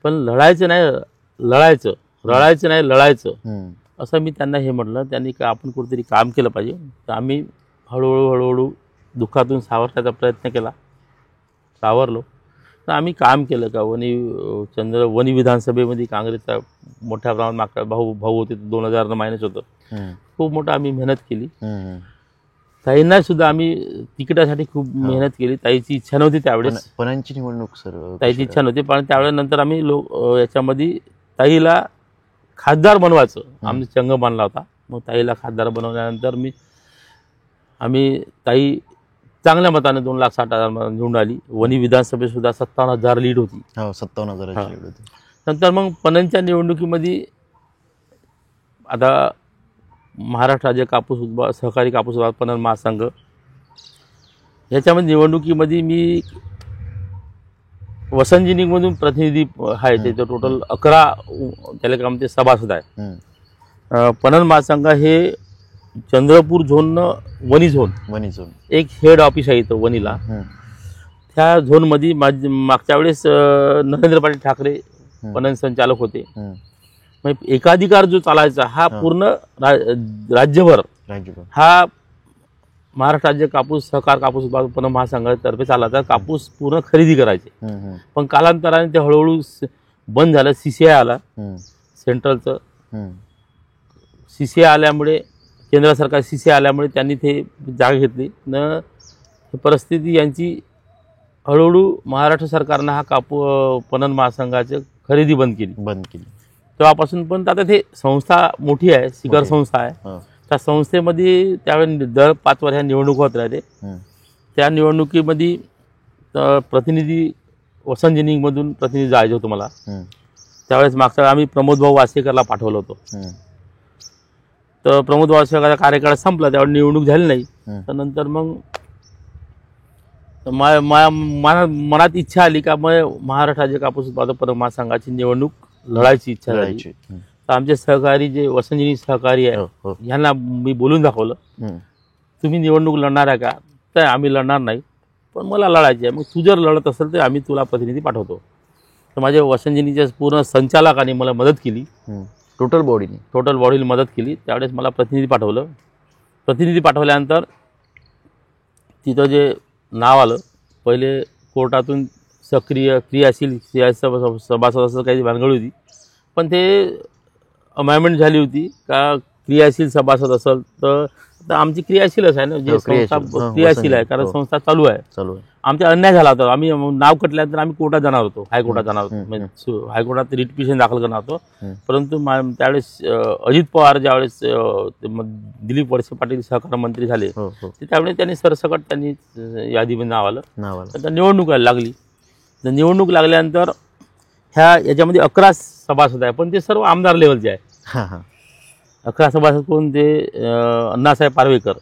B: पण लढायचं नाही, रळायचं नाही, लढायचं, असं मी त्यांना हे म्हटलं. त्यांनी का आपण कुठेतरी काम केलं पाहिजे. तर आम्ही हळूहळू दुःखातून सावरण्याचा प्रयत्न केला, सावरलो. तर आम्ही काम केलं का वनी विधानसभेमध्ये काँग्रेसचा मोठ्या प्रमाणात मागचा भाऊ होते, 2000 मायनस होतं, खूप मोठं आम्ही मेहनत केली. ताईंना सुद्धा आम्ही तिकिटासाठी खूप मेहनत केली. ताईची इच्छा नव्हती त्यावेळेस,
A: पणनची निवडणूक सर
B: ताईची इच्छा नव्हती, पण त्यावेळेस नंतर आम्ही याच्यामध्ये ताईला खासदार बनवायचं आम्ही चंग बांधला होता. मग ताईला खासदार बनवल्यानंतर आम्ही ताई चांगल्या मताने 2,60,000 निवडून आली. वनी विधानसभेत सुद्धा 57,000 लीड होती.
A: 57,000 लीड होती.
B: नंतर मग पणनच्या निवडणुकीमध्ये आता महाराष्ट्र राज्य सहकारी कापूस पणन महासंघ याच्यामध्ये निवडणुकीमध्ये मी वसंत जिनिंगमधून प्रतिनिधी आहे. त्याचं टोटल 11 त्याला का म्हणते सभासद आहे. पणन महासंघ हे चंद्रपूर झोननं वनी झोन एक हेड ऑफिस आहे इथं वनीला. त्या झोनमध्ये मागच्या वेळेस नरेंद्र पाटील ठाकरे पणन संचालक होते. एकाधिकार जो चालायचा हा पूर्ण राज्यभर हा महाराष्ट्र राज्य सहकार कापूस पणन महासंघातर्फे चालायचा. कापूस पूर्ण खरेदी करायचे. पण कालांतराने ते हळूहळू बंद झालं. CCI आला, सेंट्रलचं CCI आल्यामुळे, केंद्र सरकार CCI आल्यामुळे त्यांनी ते जागा घेतली. परिस्थिती यांची हळूहळू महाराष्ट्र सरकारनं हा पणन महासंघाची खरेदी बंद केली. तेव्हापासून पण आता ते संस्था मोठी आहे, शिखर संस्था आहे. त्या संस्थेमध्ये त्यावेळी दर 5 वर्षांनी निवडणूक होत राहते. त्या निवडणुकीमध्ये प्रतिनिधी वसंत जिनिंगमधून प्रतिनिधी जायचं होतं मला. त्यावेळेस मागच्या आम्ही प्रमोद भाऊ वासेकरला पाठवलं होतं. तर प्रमोद वासेकरचा कार्यकाळ संपला, त्यावेळी निवडणूक झाली नाही. तर नंतर मग मनात इच्छा आली का मग महाराष्ट्र राज्य कापूस उत्पादक महासंघाची निवडणूक लढायची इच्छा झाली. तर आमचे सहकारी जे वसंतजी सहकारी आहे यांना मी बोलून दाखवलं, तुम्ही निवडणूक लढणार आहे का? तर आम्ही लढणार नाही, पण मला लढायची आहे. मग तू जर लढत असेल तर आम्ही तुला प्रतिनिधी पाठवतो. तर माझ्या वसंतजींच्या पूर्ण संचालकांनी मला मदत केली, टोटल बॉडीने मदत केली. त्यावेळेस मला प्रतिनिधी पाठवलं. प्रतिनिधी पाठवल्यानंतर तिथं जे नाव आलं, पहिले कोर्टातून सक्रिय क्रियाशील सभासद असं काही भानगड होती, पण ते अमेंडमेंट झाली होती का क्रियाशील सभासद असेल तर आमची क्रियाशीलच आहे ना, जे संस्था क्रियाशील आहे, कारण संस्था चालू आहे. आमचा अन्याय झाला होता. आम्ही नाव कटल्यानंतर आम्ही कोर्टात जाणार होतो, हायकोर्टात जाणार होतो, हायकोर्टात रिट पिटिशन दाखल करणार होतो. परंतु त्यावेळेस अजित पवार ज्यावेळेस दिलीप वळसे पाटील सहकार मंत्री झाले, त्यावेळेस त्यांनी सरसकट त्यांनी यादीमध्ये नाव आलं. नंतर निवडणूक लागली. निवडणूक लागल्यानंतर याच्यामध्ये 11 सभासद आहे, पण ते सर्व आमदार लेवलचे आहे. 11 सभासद कोण? ते अण्णासाहेब पारवेकर,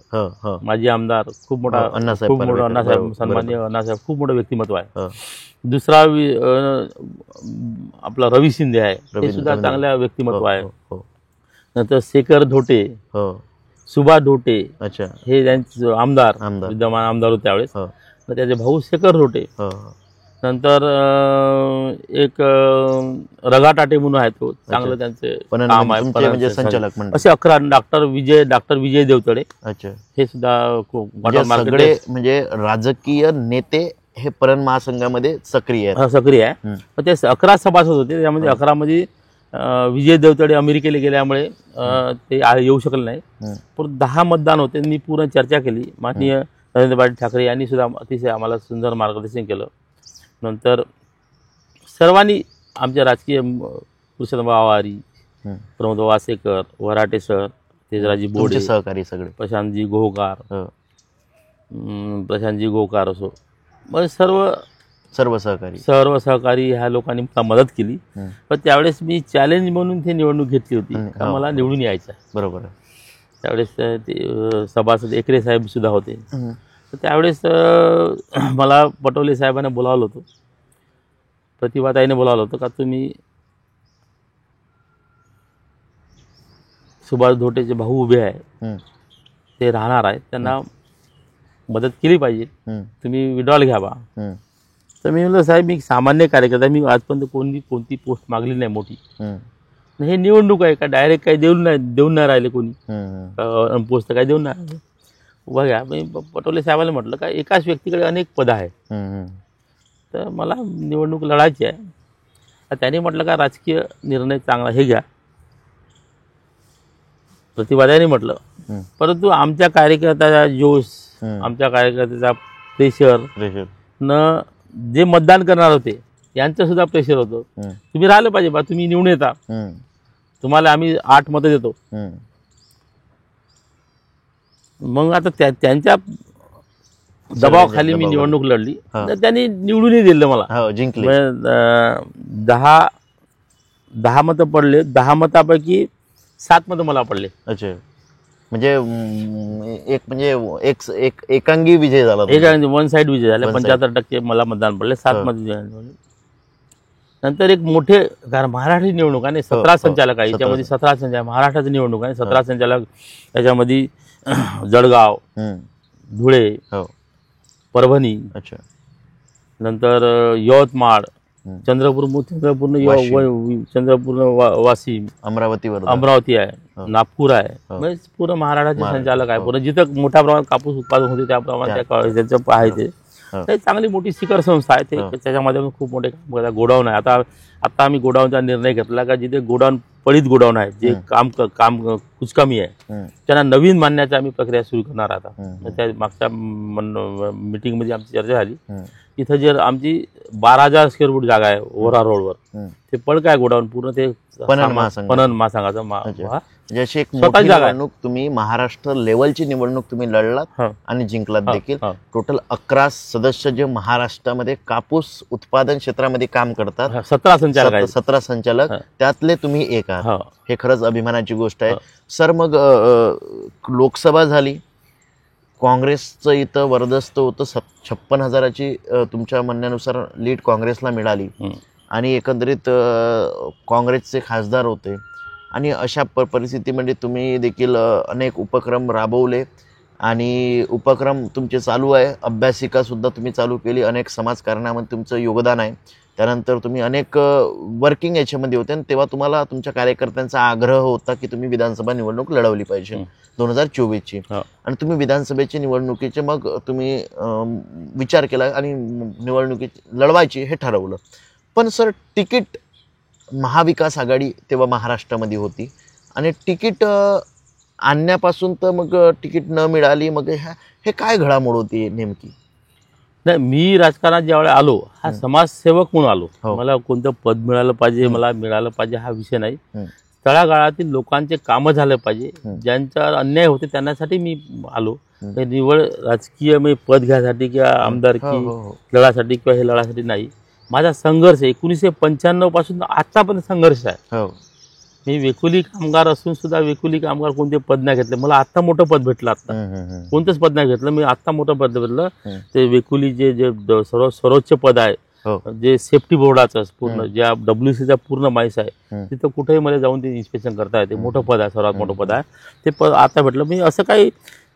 B: माजी आमदार, खूप मोठा अण्णासाहेब सन्माननीय अण्णासाहेब, खूप मोठं व्यक्तिमत्व आहे. दुसरा आपला रवी शिंदे आहे, ते सुद्धा चांगल्या व्यक्तिमत्व आहे. नंतर शेखर धोटे, सुभाष धोटे, हे त्यांचे आमदार विद्यमान आमदार होते त्यावेळेस. त्याचे भाऊ शेखर धोटे. नंतर एक रगाटाटे म्हणून आहे, तो चांगलं त्यांचे काम आहे, म्हणजे संचालक. असे 11. डॉक्टर विजय देवतळे, हे सुद्धा
A: सगळे म्हणजे राजकीय नेते हे पणन महासंघामध्ये सक्रिय
B: आहे. ते 11 सभासद होते. त्यामध्ये 11 मध्ये विजय देवतळे अमेरिकेला गेल्यामुळे ते येऊ शकले नाही. पण 10 मतदान होते. मी पूर्ण चर्चा केली. माननीय नरेंद्र ठाकरे यांनी सुद्धा अतिशय आम्हाला सुंदर मार्गदर्शन केलं. नंतर सर्वांनी आमच्या राजकीय पुरुषोत्तम आवारी, प्रमोद वासेकर, वराटे सर, तेजराजी बोडे,
A: सहकारी सगळे,
B: प्रशांतजी गोकार असो, मग सर्व सहकारी ह्या लोकांनी मला मदत केली. पण त्यावेळेस मी चॅलेंज म्हणून ती निवडणूक घेतली होती, मला निवडून यायचं आहे.
A: बरोबर.
B: त्यावेळेस ते सभासद एकरे साहेब सुद्धा होते. तर त्यावेळेस मला पटोले साहेबांना बोलावलं होतं, प्रतिभाताईने बोलावलं होतं का तुम्ही सुभाष धोटेचे भाऊ उभे आहे, ते राहणार आहेत, त्यांना मदत केली पाहिजे, तुम्ही विड्रॉल घ्यावा. तर मी म्हणलं साहेब, मी सामान्य कार्यकर्ता, मी आजपर्यंत कोणती पोस्ट मागली नाही मोठी. हे निवडणूक आहे का डायरेक्ट काही देऊन नाही राहिले कोणी, पोस्ट काही देऊन नाही. बघा, मी पटोले साहेबांना म्हटलं का एकाच व्यक्तीकडे अनेक पद आहे, तर मला निवडणूक लढायची आहे. त्याने म्हटलं का राजकीय निर्णय चांगला हे घ्या, प्रतिभाताईने म्हटलं. परंतु आमच्या कार्यकर्त्याचा जोश, आमच्या कार्यकर्त्याचा प्रेशर न जे मतदान करणार होते यांचं सुद्धा प्रेशर होतं. तुम्ही राहिलं पाहिजे बा, तुम्ही निवडून येता, तुम्हाला आम्ही 8 मतं देतो. मग आता त्यांच्या दबावाखाली मी निवडणूक लढली. त्यांनी निवडूनही दिलं मला,
A: जिंकले.
B: 10 मतं पडले. 10 मतापैकी 7 मतं मला पडले.
A: अच्छा, म्हणजे एकांगी विजय झाला,
B: वन साइड विजय झाला. 75% मला मतदान पडले, 7 मतं. नंतर एक मोठे, कारण महाराष्ट्र निवडणूक आहे, 17 संचालक आहे याच्यामध्ये, 17 संचालक महाराष्ट्राची निवडणूक आहे, 17 संचालक. त्याच्यामध्ये जळगाव, धुळे, परभणी, नंतर यवतमाळ, चंद्रपूर, वाशिम, अमरावती आहे, नागपूर आहे. म्हणजे पूर्ण महाराष्ट्राचे संचालक आहे. पूर्ण जिथं मोठ्या प्रमाणात कापूस उत्पादन होते त्याप्रमाणे त्यांचं आहे. ते चांगली मोठी शिखर संस्था आहे. ते त्याच्यामध्ये खूप मोठे गोडाऊन आहे. आता आम्ही गोडाऊनचा निर्णय घेतला का जिथे गोडाऊन पडीत गोडाऊन आहे, जे काम कुचकामी आहे, त्यांना नवीन मानण्याची आम्ही प्रक्रिया सुरू करणार. आता त्या मागच्या मीटिंगमध्ये आमची चर्चा झाली. इथं जे आमची 12,000 स्क्वेअर फूट जागा आहे ओरा रोडवर, ते पडकाय गोडाऊन पूर्ण ते पणन महासंघाचं
A: जशी एक मोठी निवडणूक तुम्ही महाराष्ट्र लेवलची निवडणूक तुम्ही लढलात आणि जिंकलात देखील. टोटल 11 सदस्य जे महाराष्ट्रामध्ये कापूस उत्पादन क्षेत्रामध्ये काम करतात, 17 संचालक, त्यातले तुम्ही एक आहात. हे खरंच अभिमानाची गोष्ट आहे. सर, मग लोकसभा झाली, काँग्रेसचं इथं वरदस्त होतं 56,000ची तुमच्या म्हणण्यानुसार लीड काँग्रेसला मिळाली आणि एकंदरीत काँग्रेसचे खासदार होते आणि अशा परिस्थितीमध्ये तुम्ही देखील अनेक उपक्रम राबवले आणि उपक्रम तुमचे चालू आहे. अभ्यासिकासुद्धा तुम्ही चालू केली, अनेक समाजकारणामध्ये तुमचं योगदान आहे. त्यानंतर तुम्ही अनेक वर्किंग याच्यामध्ये होते आणि तेव्हा तुम्हाला तुमच्या कार्यकर्त्यांचा आग्रह होता की तुम्ही विधानसभा निवडणूक लढवली पाहिजे 2024ची आणि तुम्ही विधानसभेची निवडणुकीचे मग तुम्ही विचार केला आणि निवडणुकी लढवायची हे ठरवलं. पण सर तिकीट महाविकास आघाडी तेव्हा महाराष्ट्रामध्ये होती आणि तिकीट आणण्यापासून तर मग तिकीट न मिळाली, मग हे काय घडामोड होती नेमकी?
B: नाही, मी राजकारणात ज्यावेळेला आलो हा समाजसेवक म्हणून आलो. मला कोणतं पद मिळालं पाहिजे, मला मिळालं पाहिजे हा विषय नाही. तळागाळातील लोकांचे कामं झालं पाहिजे, ज्यांच्यावर अन्याय होते त्यांच्यासाठी मी आलो. निवड राजकीय मी पद घ्यायसाठी किंवा आमदारकी लढासाठी किंवा हे लढासाठी नाही. माझा संघर्ष 1995 पासून आतापर्यंत संघर्ष आहे. मी वेकुली कामगार असून सुद्धा वेकुली कामगार कोणते पद नाही घेतले. मला आत्ता मोठं पद भेटलं, आत्ता कोणतंच पद नाही घेतलं मी, आत्ता मोठं पद भेटलं. ते वेकुली जे सर्वोच्च पद आहे, जे सेफ्टी बोर्डाचं पूर्ण, ज्या WCचा पूर्ण माहिती आहे, तिथं कुठेही मला जाऊन ते इन्स्पेक्शन करता येते. मोठं पद आहे, सर्वात मोठं पद आहे ते पद आता भेटलं. मी असं काही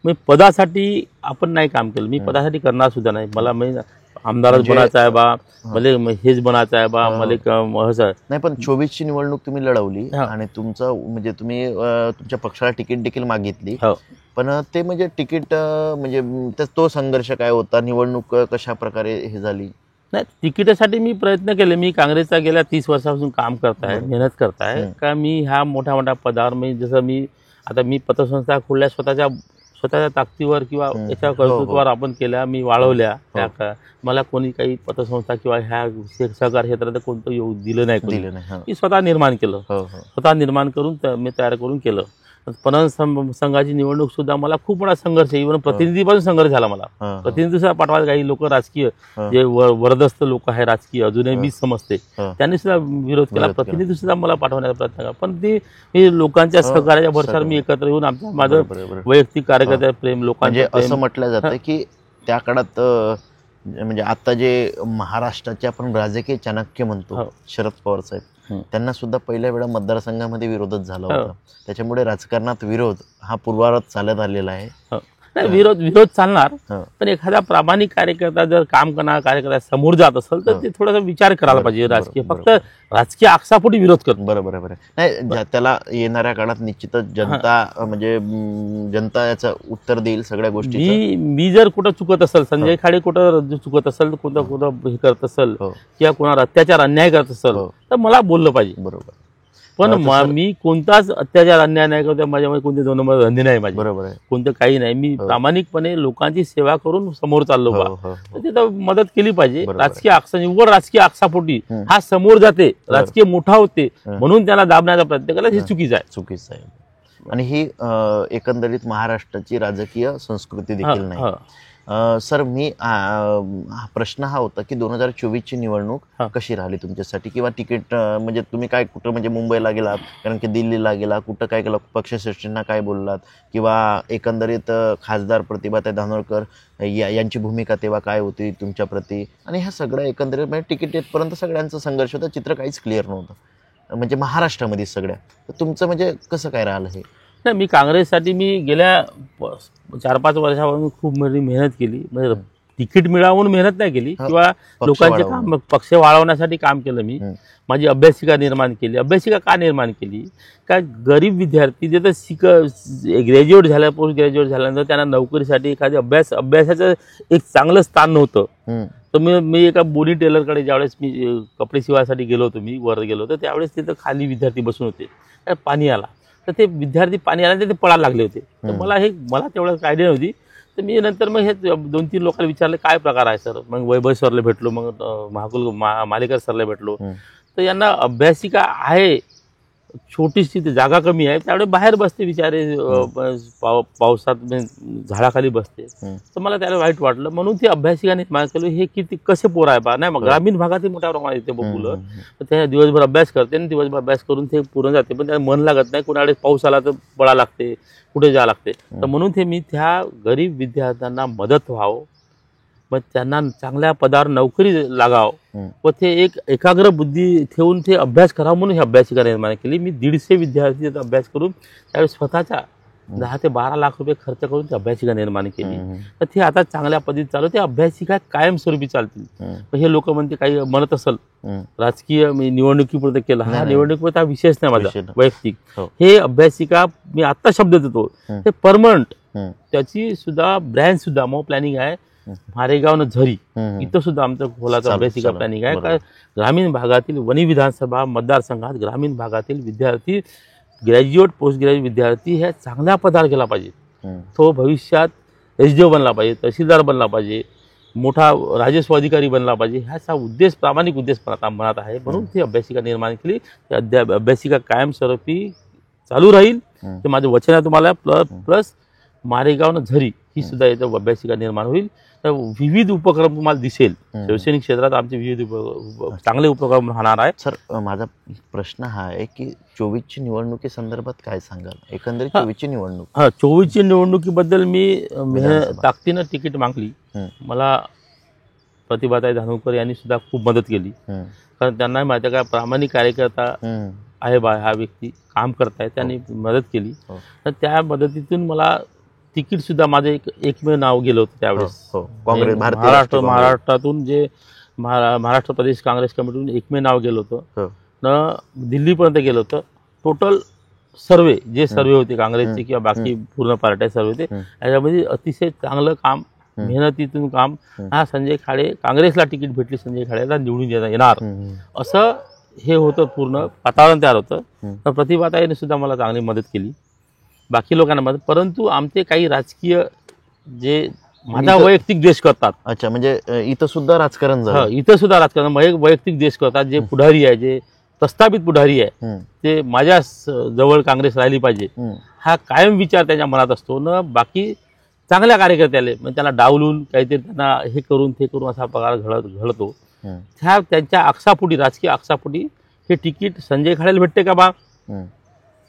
B: मी पदासाठी आपण नाही काम केलं, मी पदासाठी करणार सुद्धा नाही. मला आमदारच बनायचं आहे बा, मला हेच बनायचं आहे बा, मला असं नाही.
A: पण 24ची निवडणूक तुम्ही लढवली आणि तुमचं म्हणजे तुम्ही तुमच्या पक्षाला तिकीट देखील मागितली, पण ते म्हणजे तिकीट म्हणजे तो संघर्ष काय होता, निवडणूक कशा प्रकारे हे झाली?
B: नाही, तिकिटासाठी मी प्रयत्न केले. मी काँग्रेसचा गेल्या 30 वर्षापासून काम करताय, मेहनत करताय का मी ह्या मोठ्या मोठ्या पदावर मी जसं मी पतसंस्था खोलल्या स्वतःच्या ताकदीवर किंवा याच्या कर्तृत्वावर आपण केल्या, मी वाढवल्या. मला कोणी काही पतसंस्था किंवा ह्या सहकार क्षेत्रात कोणतं दिलं नाही. मी स्वतः निर्माण केलं, स्वतः निर्माण करून मी तयार करून केलं. पणन संघाची निवडणूक सुद्धा मला खूप मोठा संघर्ष, इव्हन प्रतिनिधीपासून संघर्ष झाला. मला प्रतिनिधी सुद्धा पाठवायला काही लोक राजकीय जे वरदस्त लोक आहे राजकीय, अजूनही मी समजते, त्यांनी सुद्धा विरोध केला. प्रतिनिधी सुद्धा मला पाठवण्याचा प्रयत्न केला, पण ते लोकांच्या सहकार्याच्या भरसावर मी एकत्र येऊन माझं वैयक्तिक कार्यकर्त्या प्रेम, लोकांचे
A: असं म्हटलं जातं की त्या काळात म्हणजे आता जे महाराष्ट्राचे आपण राजकीय चाणक्य म्हणतो शरद पवार साहेब, त्यांना सुद्धा पहिल्या वेळा मतदारसंघामध्ये विरोधच झाला होता. त्याच्यामुळे राजकारणात विरोध हा पूर्वारच चालत आलेला आहे.
B: विरोध चालणार, पण एखादा प्रामाणिक कार्यकर्ता जर काम करणारा कार्यकर्ता समोर जात असेल तर ते थोडासा विचार करायला पाहिजे. राजकीय फक्त राजकीय आक्षापोटी विरोध करतो.
A: बरोबर नाही, त्याला येणाऱ्या काळात निश्चितच जनता म्हणजे जनता याचं उत्तर देईल सगळ्या गोष्टी.
B: मी जर कुठं चुकत असेल, संजय खाडे कुठं चुकत असेल, कुठं हे करत असेल किंवा कोणावर अत्याचार अन्याय करत असेल तर मला बोललं पाहिजे.
A: बरोबर,
B: पण मी कोणताच अत्याचार अन्याय नाही करतो, माझ्यामध्ये कोणते 2 नंबर धंदे नाही माझे.
A: बरोबर आहे,
B: कोणतं काही नाही. मी प्रामाणिकपणे लोकांची सेवा करून समोर चाललो बा, तिथं मदत केली पाहिजे. राजकीय निव्वळ राजकीय आक्षापोटी हा समोर जाते, राजकीय मोठा होते म्हणून त्याला दाबण्याचा प्रयत्न केला, हे चुकीचं आहे.
A: आणि ही एकंदरीत महाराष्ट्राची राजकीय संस्कृती देखील नाही. सर प्रश्न हा होता की 2024ची निवडणूक कशी राहिली तुमच्यासाठी, किंवा तिकीट म्हणजे तुम्ही काय कुठं म्हणजे मुंबईला गेलात, कारण की दिल्लीला गेला, कुठं काय केलं, पक्षश्रेष्ठींना काय बोललात, किंवा एकंदरीत खासदार प्रतिभाताई धानोरकर यांची भूमिका तेव्हा काय होती तुमच्याप्रती, आणि ह्या सगळ्या एकंदरीत म्हणजे तिकीट येतपर्यंत सगळ्यांचं संघर्ष होतं, चित्र काहीच क्लिअर नव्हतं म्हणजे महाराष्ट्रामध्ये सगळ्या. तर तुमचं म्हणजे कसं काय राहिलं हे?
B: नाही, मी काँग्रेससाठी मी गेल्या 4-5 वर्षापासून खूप मेहनत केली. म्हणजे तिकीट मिळावून मेहनत नाही केली किंवा लोकांचे काम पक्ष वाढवण्यासाठी काम केलं. मी माझी अभ्यासिका निर्माण केली. अभ्यासिका का निर्माण केली? का गरीब विद्यार्थी जे तर ग्रॅज्युएट झाल्या, पोस्ट ग्रॅज्युएट झाल्यानंतर त्यांना नोकरीसाठी एखादी अभ्यासाचं एक चांगलं स्थान नव्हतं. तर मी एका बोनी टेलरकडे ज्यावेळेस मी कपडे शिवायसाठी गेलो होतो, मी वर गेलो होतो, त्यावेळेस तिथं खाली विद्यार्थी बसून होते. पाणी आला तर ते विद्यार्थी पाणी आला ते पळायला लागले होते. तर मला तेवढं आयडिया नव्हती. तर मी नंतर मग हे 2-3 लोकांना विचारले काय प्रकार आहे सर. मग वैभव सरला भेटलो, मग मालेकर सरला भेटलो. तर यांना अभ्यासिका आहे छोटीशी ती जागा कमी आहे त्यावेळेस बाहेर बसते बिचारे, पावसात झाडाखाली बसते. तर मला त्याला वाईट वाटलं, म्हणून ती अभ्यासिकाने निर्माण केलं. हे किती कसे पोर आहे बा, नाही मग ग्रामीण भागातील मोठ्या प्रमाणात येते मुलं, तर त्या दिवसभर अभ्यास करते आणि दिवसभर अभ्यास करून ते पूर्ण जाते, पण त्याला मन लागत नाही. कोणाकडे पाऊस आला तर पळा लागते, कुठे जावं लागते. तर म्हणून ते मी त्या गरीब विद्यार्थ्यांना मदत व्हावं, मग त्यांना चांगल्या पदावर नोकरी लागावं व ते एक एकाग्र बुद्धी ठेवून ते अभ्यास करावं म्हणून ही अभ्यासिका निर्माण केली. मी 150 विद्यार्थी अभ्यास करून त्यावेळेस स्वतःच्या 10 ते 12 लाख रुपये खर्च करून ती अभ्यासिका निर्माण केली. तर ती आता चांगल्या पद्धतीत चालू, ते अभ्यासिका कायमस्वरूपी चालतील. हे लोक म्हणते काही म्हणत असेल राजकीय मी निवडणुकीपुरतं केलं, हा निवडणुकीपुरता विषयच नाही माझा वैयक्तिक. हे अभ्यासिका मी आत्ता शब्द देतो, ते परमनंट, त्याची सुद्धा ब्रँच सुद्धा मो प्लॅनिंग आहे. मारेगाव न झरी इथं सुद्धा आमचं खोलाचं अभ्यासिका प्लॅनिंग आहे. का ग्रामीण भागातील वणी विधानसभा मतदारसंघात ग्रामीण भागातील विद्यार्थी, ग्रॅज्युएट पोस्ट ग्रॅज्युएट विद्यार्थी हे चांगल्या पदावर गेला पाहिजे. तो भविष्यात SDO बनला पाहिजे, तहसीलदार बनला पाहिजे, मोठा राजस्व अधिकारी बनला पाहिजे. ह्याचा उद्देश, प्रामाणिक उद्देश मनात आहे, म्हणून ती अभ्यासिका निर्माण केली. अभ्यासिका कायमस्वरूपी चालू राहील, ते माझं वचन आहे तुम्हाला. प्लस मारेगाव न झरी ही सुद्धा इथं अभ्यासिका निर्माण होईल. तर विविध उपक्रम तुम्हाला दिसेल शैक्षणिक क्षेत्रात, आमचे विविध चांगले उपक्रम राहणार आहेत.
A: सर, माझा प्रश्न हा आहे की 24ची निवडणुकीसंदर्भात काय सांगाल, एकंदरीत 24ची निवडणूक?
B: 24ची निवडणुकीबद्दल मी ताकदीनं तिकीट मागली. मला प्रतिभाताई धानोरकर यांनी सुद्धा खूप मदत केली, कारण त्यांना माहिती आहे का प्रामाणिक कार्यकर्ता आहे बा हा व्यक्ती, काम करताय, त्यांनी मदत केली. तर त्या मदतीतून मला तिकीट सुद्धा माझं एकमेव नाव गेलं होतं त्यावेळेस.
A: काँग्रेस
B: महाराष्ट्रातून जे महाराष्ट्र प्रदेश काँग्रेस कमिटीतून एकमेव नाव गेलं होतं न, दिल्लीपर्यंत गेलं होतं. टोटल सर्वे जे सर्वे होते काँग्रेसचे किंवा बाकी पूर्ण पार्ट्या सर्वे होते, याच्यामध्ये अतिशय चांगलं काम, मेहनतीतून काम. हा संजय खाडे, काँग्रेसला तिकीट भेटली, संजय खाडेला निवडून येणार असं हे होतं, पूर्ण वातावरण तयार होतं. तर प्रतिभाताईने सुद्धा मला चांगली मदत केली, बाकी लोकांना मदत. परंतु आमचे काही राजकीय जे माझा वैयक्तिक देश करतात.
A: अच्छा, म्हणजे इथं सुद्धा राजकारण झालं?
B: इथं सुद्धा राजकारण वैयक्तिक देश करतात. जे पुढारी आहे, जे प्रस्थापित पुढारी आहे, ते माझ्या जवळ काँग्रेस राहिली पाहिजे हा कायम विचार त्याच्या मनात असतो न. बाकी चांगल्या कार्यकर्त्याले म्हणजे त्याला डावलून काहीतरी त्यांना हे करून ते करून असा पगार घडतो. त्यांच्या आक्षापोटी, राजकीय आक्षापोटी हे तिकीट संजय खाडेला भेटते का बा?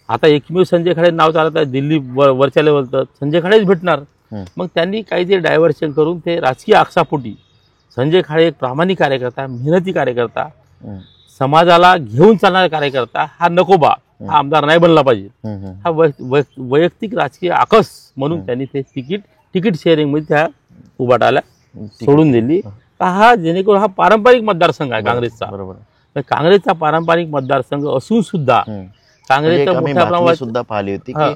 B: आता एकमेव संजय खाडे नाव चालत आहे दिल्ली वरच्या लेवल, तर संजय खाडेच भेटणार. मग त्यांनी काहीतरी डायव्हर्शन करून ते राजकीय आक्षापोटी, संजय खाडे एक प्रामाणिक कार्यकर्ता, मेहनती कार्यकर्ता, समाजाला घेऊन चालणारा कार्यकर्ता, हा नको बा, हा आमदार नाही बनला पाहिजे, हा वैयक्तिक राजकीय आकस म्हणून त्यांनी ते तिकीट शेअरिंग मध्ये त्या उभाटाला सोडून दिली. हा जेणेकरून हा पारंपरिक मतदारसंघ आहे काँग्रेसचा. बरोबर, काँग्रेसचा पारंपरिक मतदारसंघ असून सुद्धा काँग्रेसचा मोठ्या प्रमाणात
A: सुद्धा पाहिली होती की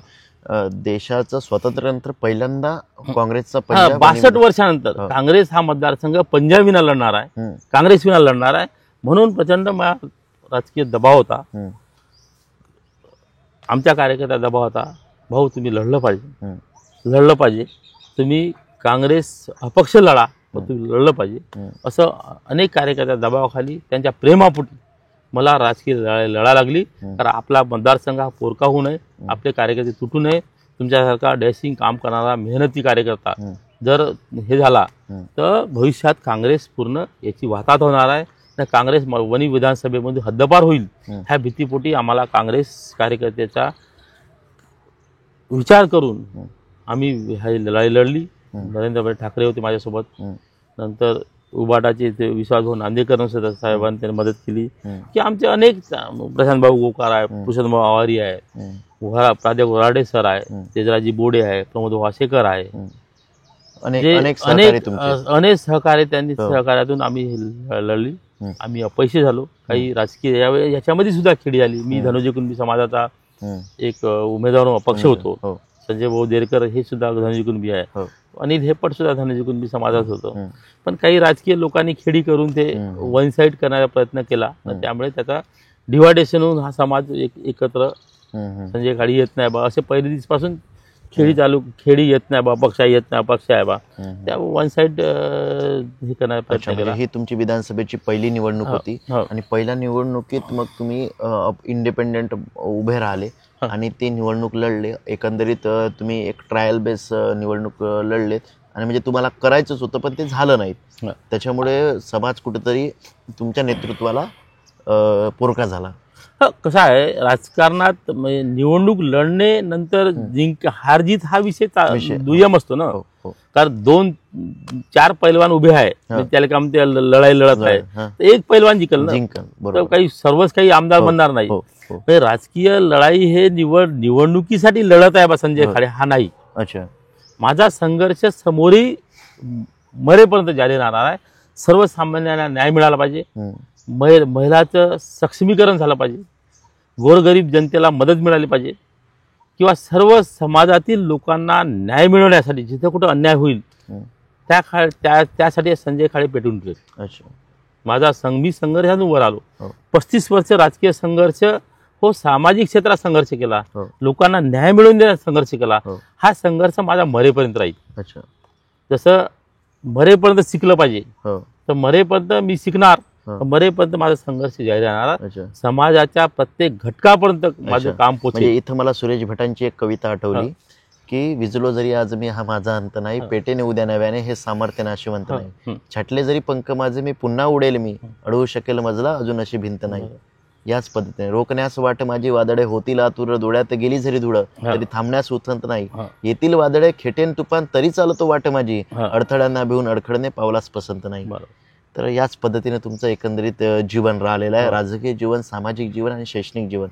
A: देशाचं स्वातंत्र्यानंतर पहिल्यांदा काँग्रेसचा
B: 62 वर्षानंतर काँग्रेस हा मतदारसंघ पंजाब विना लढणार आहे, काँग्रेस विना लढणार आहे. म्हणून प्रचंड राजकीय दबाव होता, आमच्या कार्यकर्त्याचा दबाव होता, भाऊ तुम्ही लढलं पाहिजे, तुम्ही काँग्रेस अपक्ष लढा, तुम्ही लढलं पाहिजे. असं अनेक कार्यकर्त्या दबावाखाली, त्यांच्या प्रेमापोटी मला राजकीय लढा लागली. कारण आपला मतदारसंघ हा पोरका होऊ नये, आपले कार्यकर्ते तुटू नये. तुमच्यासारखा डॅशिंग काम करणारा मेहनती कार्यकर्ता जर हे झाला तर भविष्यात काँग्रेस पूर्ण याची वाताहत होणार आहे. काँग्रेस वणी विधानसभेमध्ये हद्दपार होईल ह्या भीतीपोटी आम्हाला काँग्रेस कार्यकर्त्याचा विचार करून आम्ही ही लढाई लढली. नरेंद्रभाई ठाकरे होते माझ्यासोबत, नंतर उबाटाचे ते विश्वासभाऊ नांदेकर साहेबांनी त्यांनी मदत केली. की आमचे अनेक, प्रशांतभाऊ गोकार आहे, पुरुषोत्तमभाऊ आवारी आहे, प्राध्यापक वराडे सर आहे, तेजराजी बोडे आहे, प्रमोद वासेकर आहे, अनेक सहकार्य, त्यांनी सहकार्यातून आम्ही लढली. आम्ही अपयशी झालो, काही राजकीय याच्यामध्ये सुद्धा खेळी झाली. मी धनुजी कुणबी समाजाचा एक उमेदवार अपक्ष होतो. संजय भाऊ देरकर हे सुद्धा धनुजी कुणबी आहे, अनिल हेपट सुद्धा धनुजी कुणबी समाजात होतं. पण काही राजकीय लोकांनी खेडी करून ते वन साईड करण्याचा प्रयत्न केला, त्यामुळे त्याचा डिव्हायडेशन होऊन हा समाज एकत्र संजय खाडी येत नाही बा असे पहिल्या दिवसापासून खेडी येत नाही बा, पक्ष येत नाही, पक्ष आहे बा,
A: हम्म.
B: त्या वन साईड हे करण्याचा
A: अच्छा,
B: प्रयत्न
A: म्हणजे
B: केला.
A: ही तुमची विधानसभेची पहिली निवडणूक होती
B: हो.
A: आणि पहिल्या निवडणुकीत मग तुम्ही इंडिपेंडेंट उभे राहिले आणि ते निवडणूक लढले. एकंदरीत तुम्ही एक ट्रायल बेस निवडणूक लढलेत आणि म्हणजे तुम्हाला करायचंच होतं पण ते झालं नाही.
B: हा.
A: त्याच्यामुळे समाज कुठेतरी तुमच्या नेतृत्वाला पोरका झाला.
B: कसं आहे राजकारणात म्हणजे निवडणूक लढणे नंतर हार जीत हा विषय
A: विषय.
B: दुय्यम असतो ना.
A: हो, हो.
B: कारण 2-4 पैलवान उभे आहे म्हणजे त्याला काम ते लढाई लढत आहे,
A: हा.
B: तर एक पैलवान जिंकल ना.
A: जिंकल,
B: तर
A: बरोबर.
B: काही सर्वच काही आमदार
A: हो,
B: बनणार नाही.
A: हो, हो.
B: म्हणजे राजकीय लढाई हे निवडणुकीसाठी लढत आहे बा संजय खाडे, हा नाही.
A: अच्छा.
B: माझा संघर्ष समोरही मरेपर्यंत जारी राहणार आहे. सर्वसामान्यांना न्याय मिळाला पाहिजे,
A: हम्म.
B: महिलाचं सक्षमीकरण झालं पाहिजे, गोरगरीब जनतेला मदत मिळाली पाहिजे, किंवा सर्व समाजातील लोकांना न्याय मिळवण्यासाठी जिथे कुठं अन्याय होईल
A: हम्म.
B: त्यासाठी संजय खाडे पेटून ठेवले.
A: अच्छा.
B: मी संघर्षातून वर आलो.
A: हो.
B: 35 वर्ष राजकीय संघर्ष, हो सामाजिक क्षेत्रात संघर्ष केला,
A: हो.
B: लोकांना न्याय मिळवून देण्यात संघर्ष केला.
A: हो.
B: हा संघर्ष माझा मरेपर्यंत राहील.
A: अच्छा.
B: जसं मरेपर्यंत शिकलं पाहिजे
A: हो.
B: तर मरेपर्यंत मी शिकणार,
A: हो.
B: मरेपर्यंत माझा संघर्ष जारी राहणार.
A: अच्छा.
B: समाजाच्या प्रत्येक घटकापर्यंत माझं
A: अच्छा.
B: काम
A: म्हणजे
B: पोचेल.
A: इथं मला सुरेश भटांची एक कविता आठवली की विजलो जरी आज मी हा माझा अंत नाही, पेटेने उद्या नव्याने हे सामर्थ्य नाशिवंत नाही, छाटले जरी पंख माझे मी पुन्हा उडेल, मी अडवू शकेल मजला अजून अशी भिंत नाही. याच पद्धतीने रोखण्यास वाट माझी वादळे होतील आतुर, डोळ्यात गेली जरी धुळ तरी थांबण्यास उथंत नाही, येतील वादळे खेटेन तुफान तरी चालतो वाट माझी, अडथळ्यांना भिवून अडखळणे पावलास पसंत नाही. तर याच पद्धतीने तुमचं एकंदरीत जीवन राहिलेलं आहे, राजकीय जीवन, सामाजिक जीवन आणि शैक्षणिक जीवन.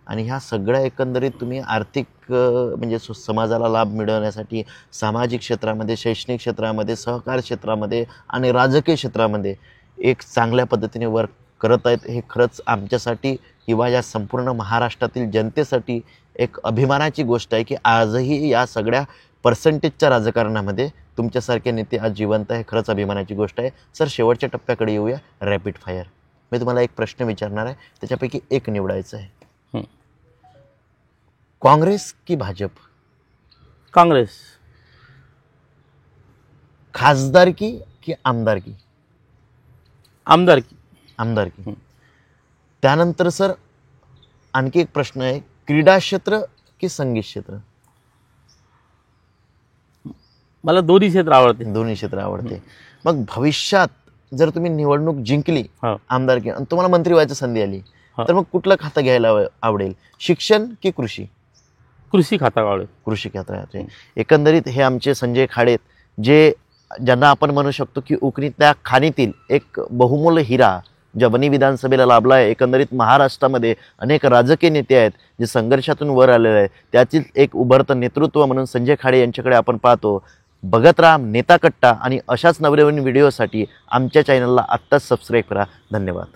A: आणि ह्या सगळ्या एकंदरीत तुम्ही आर्थिक म्हणजे समाजाला लाभ मिळवण्यासाठी सामाजिक क्षेत्रामध्ये, शैक्षणिक क्षेत्रामध्ये, सहकार क्षेत्रामध्ये आणि राजकीय क्षेत्रामध्ये एक चांगल्या पद्धतीने वर्क करत आहेत. हे खरंच आमच्यासाठी किंवा या संपूर्ण महाराष्ट्रातील जनतेसाठी एक अभिमानाची गोष्ट आहे की आजही या सगळ्या पर्सेंटेजच्या राजकारणामध्ये तुमच्यासारखे नेते आज जिवंत आहे. खरंच अभिमानाची गोष्ट आहे. सर, शेवटच्या टप्प्याकडे येऊया, रॅपिड फायर. मी तुम्हाला एक प्रश्न विचारणार आहे, त्याच्यापैकी एक निवडायचं आहे. काँग्रेस की भाजप?
B: काँग्रेस.
A: खासदारकी की आमदारकी?
B: आमदारकी.
A: आमदारकी. त्यानंतर सर आणखी एक प्रश्न आहे, क्रीडा क्षेत्र की संगीत क्षेत्र?
B: मला दोन्ही क्षेत्र आवडते.
A: दोन्ही क्षेत्र आवडते. मग भविष्यात जर तुम्ही निवडणूक जिंकली आमदारकी आणि तुम्हाला मंत्री व्हायची संधी आली तर मग कुठलं खातं घ्यायला आवडेल, शिक्षण की कृषी?
B: कृषी खाता आवडेल.
A: कृषी खातं. एकंदरीत हे आमचे संजय खाडे, जे ज्यांना आपण म्हणू शकतो की उकणीतल्या खाणीतील एक बहुमूल्य हिरा ज्या वनी विधानसभेला लाभला आहे. एकंदरीत महाराष्ट्रामध्ये अनेक राजकीय नेते आहेत जे संघर्षातून वर आलेले आहेत, त्यातील एक उभरतं नेतृत्व म्हणून संजय खाडे यांच्याकडे आपण पाहतो. बघत राहा नेता कट्टा आणि अशाच नवनवीन व्हिडिओसाठी आमच्या चॅनलला आत्ताच सबस्क्राईब करा. धन्यवाद.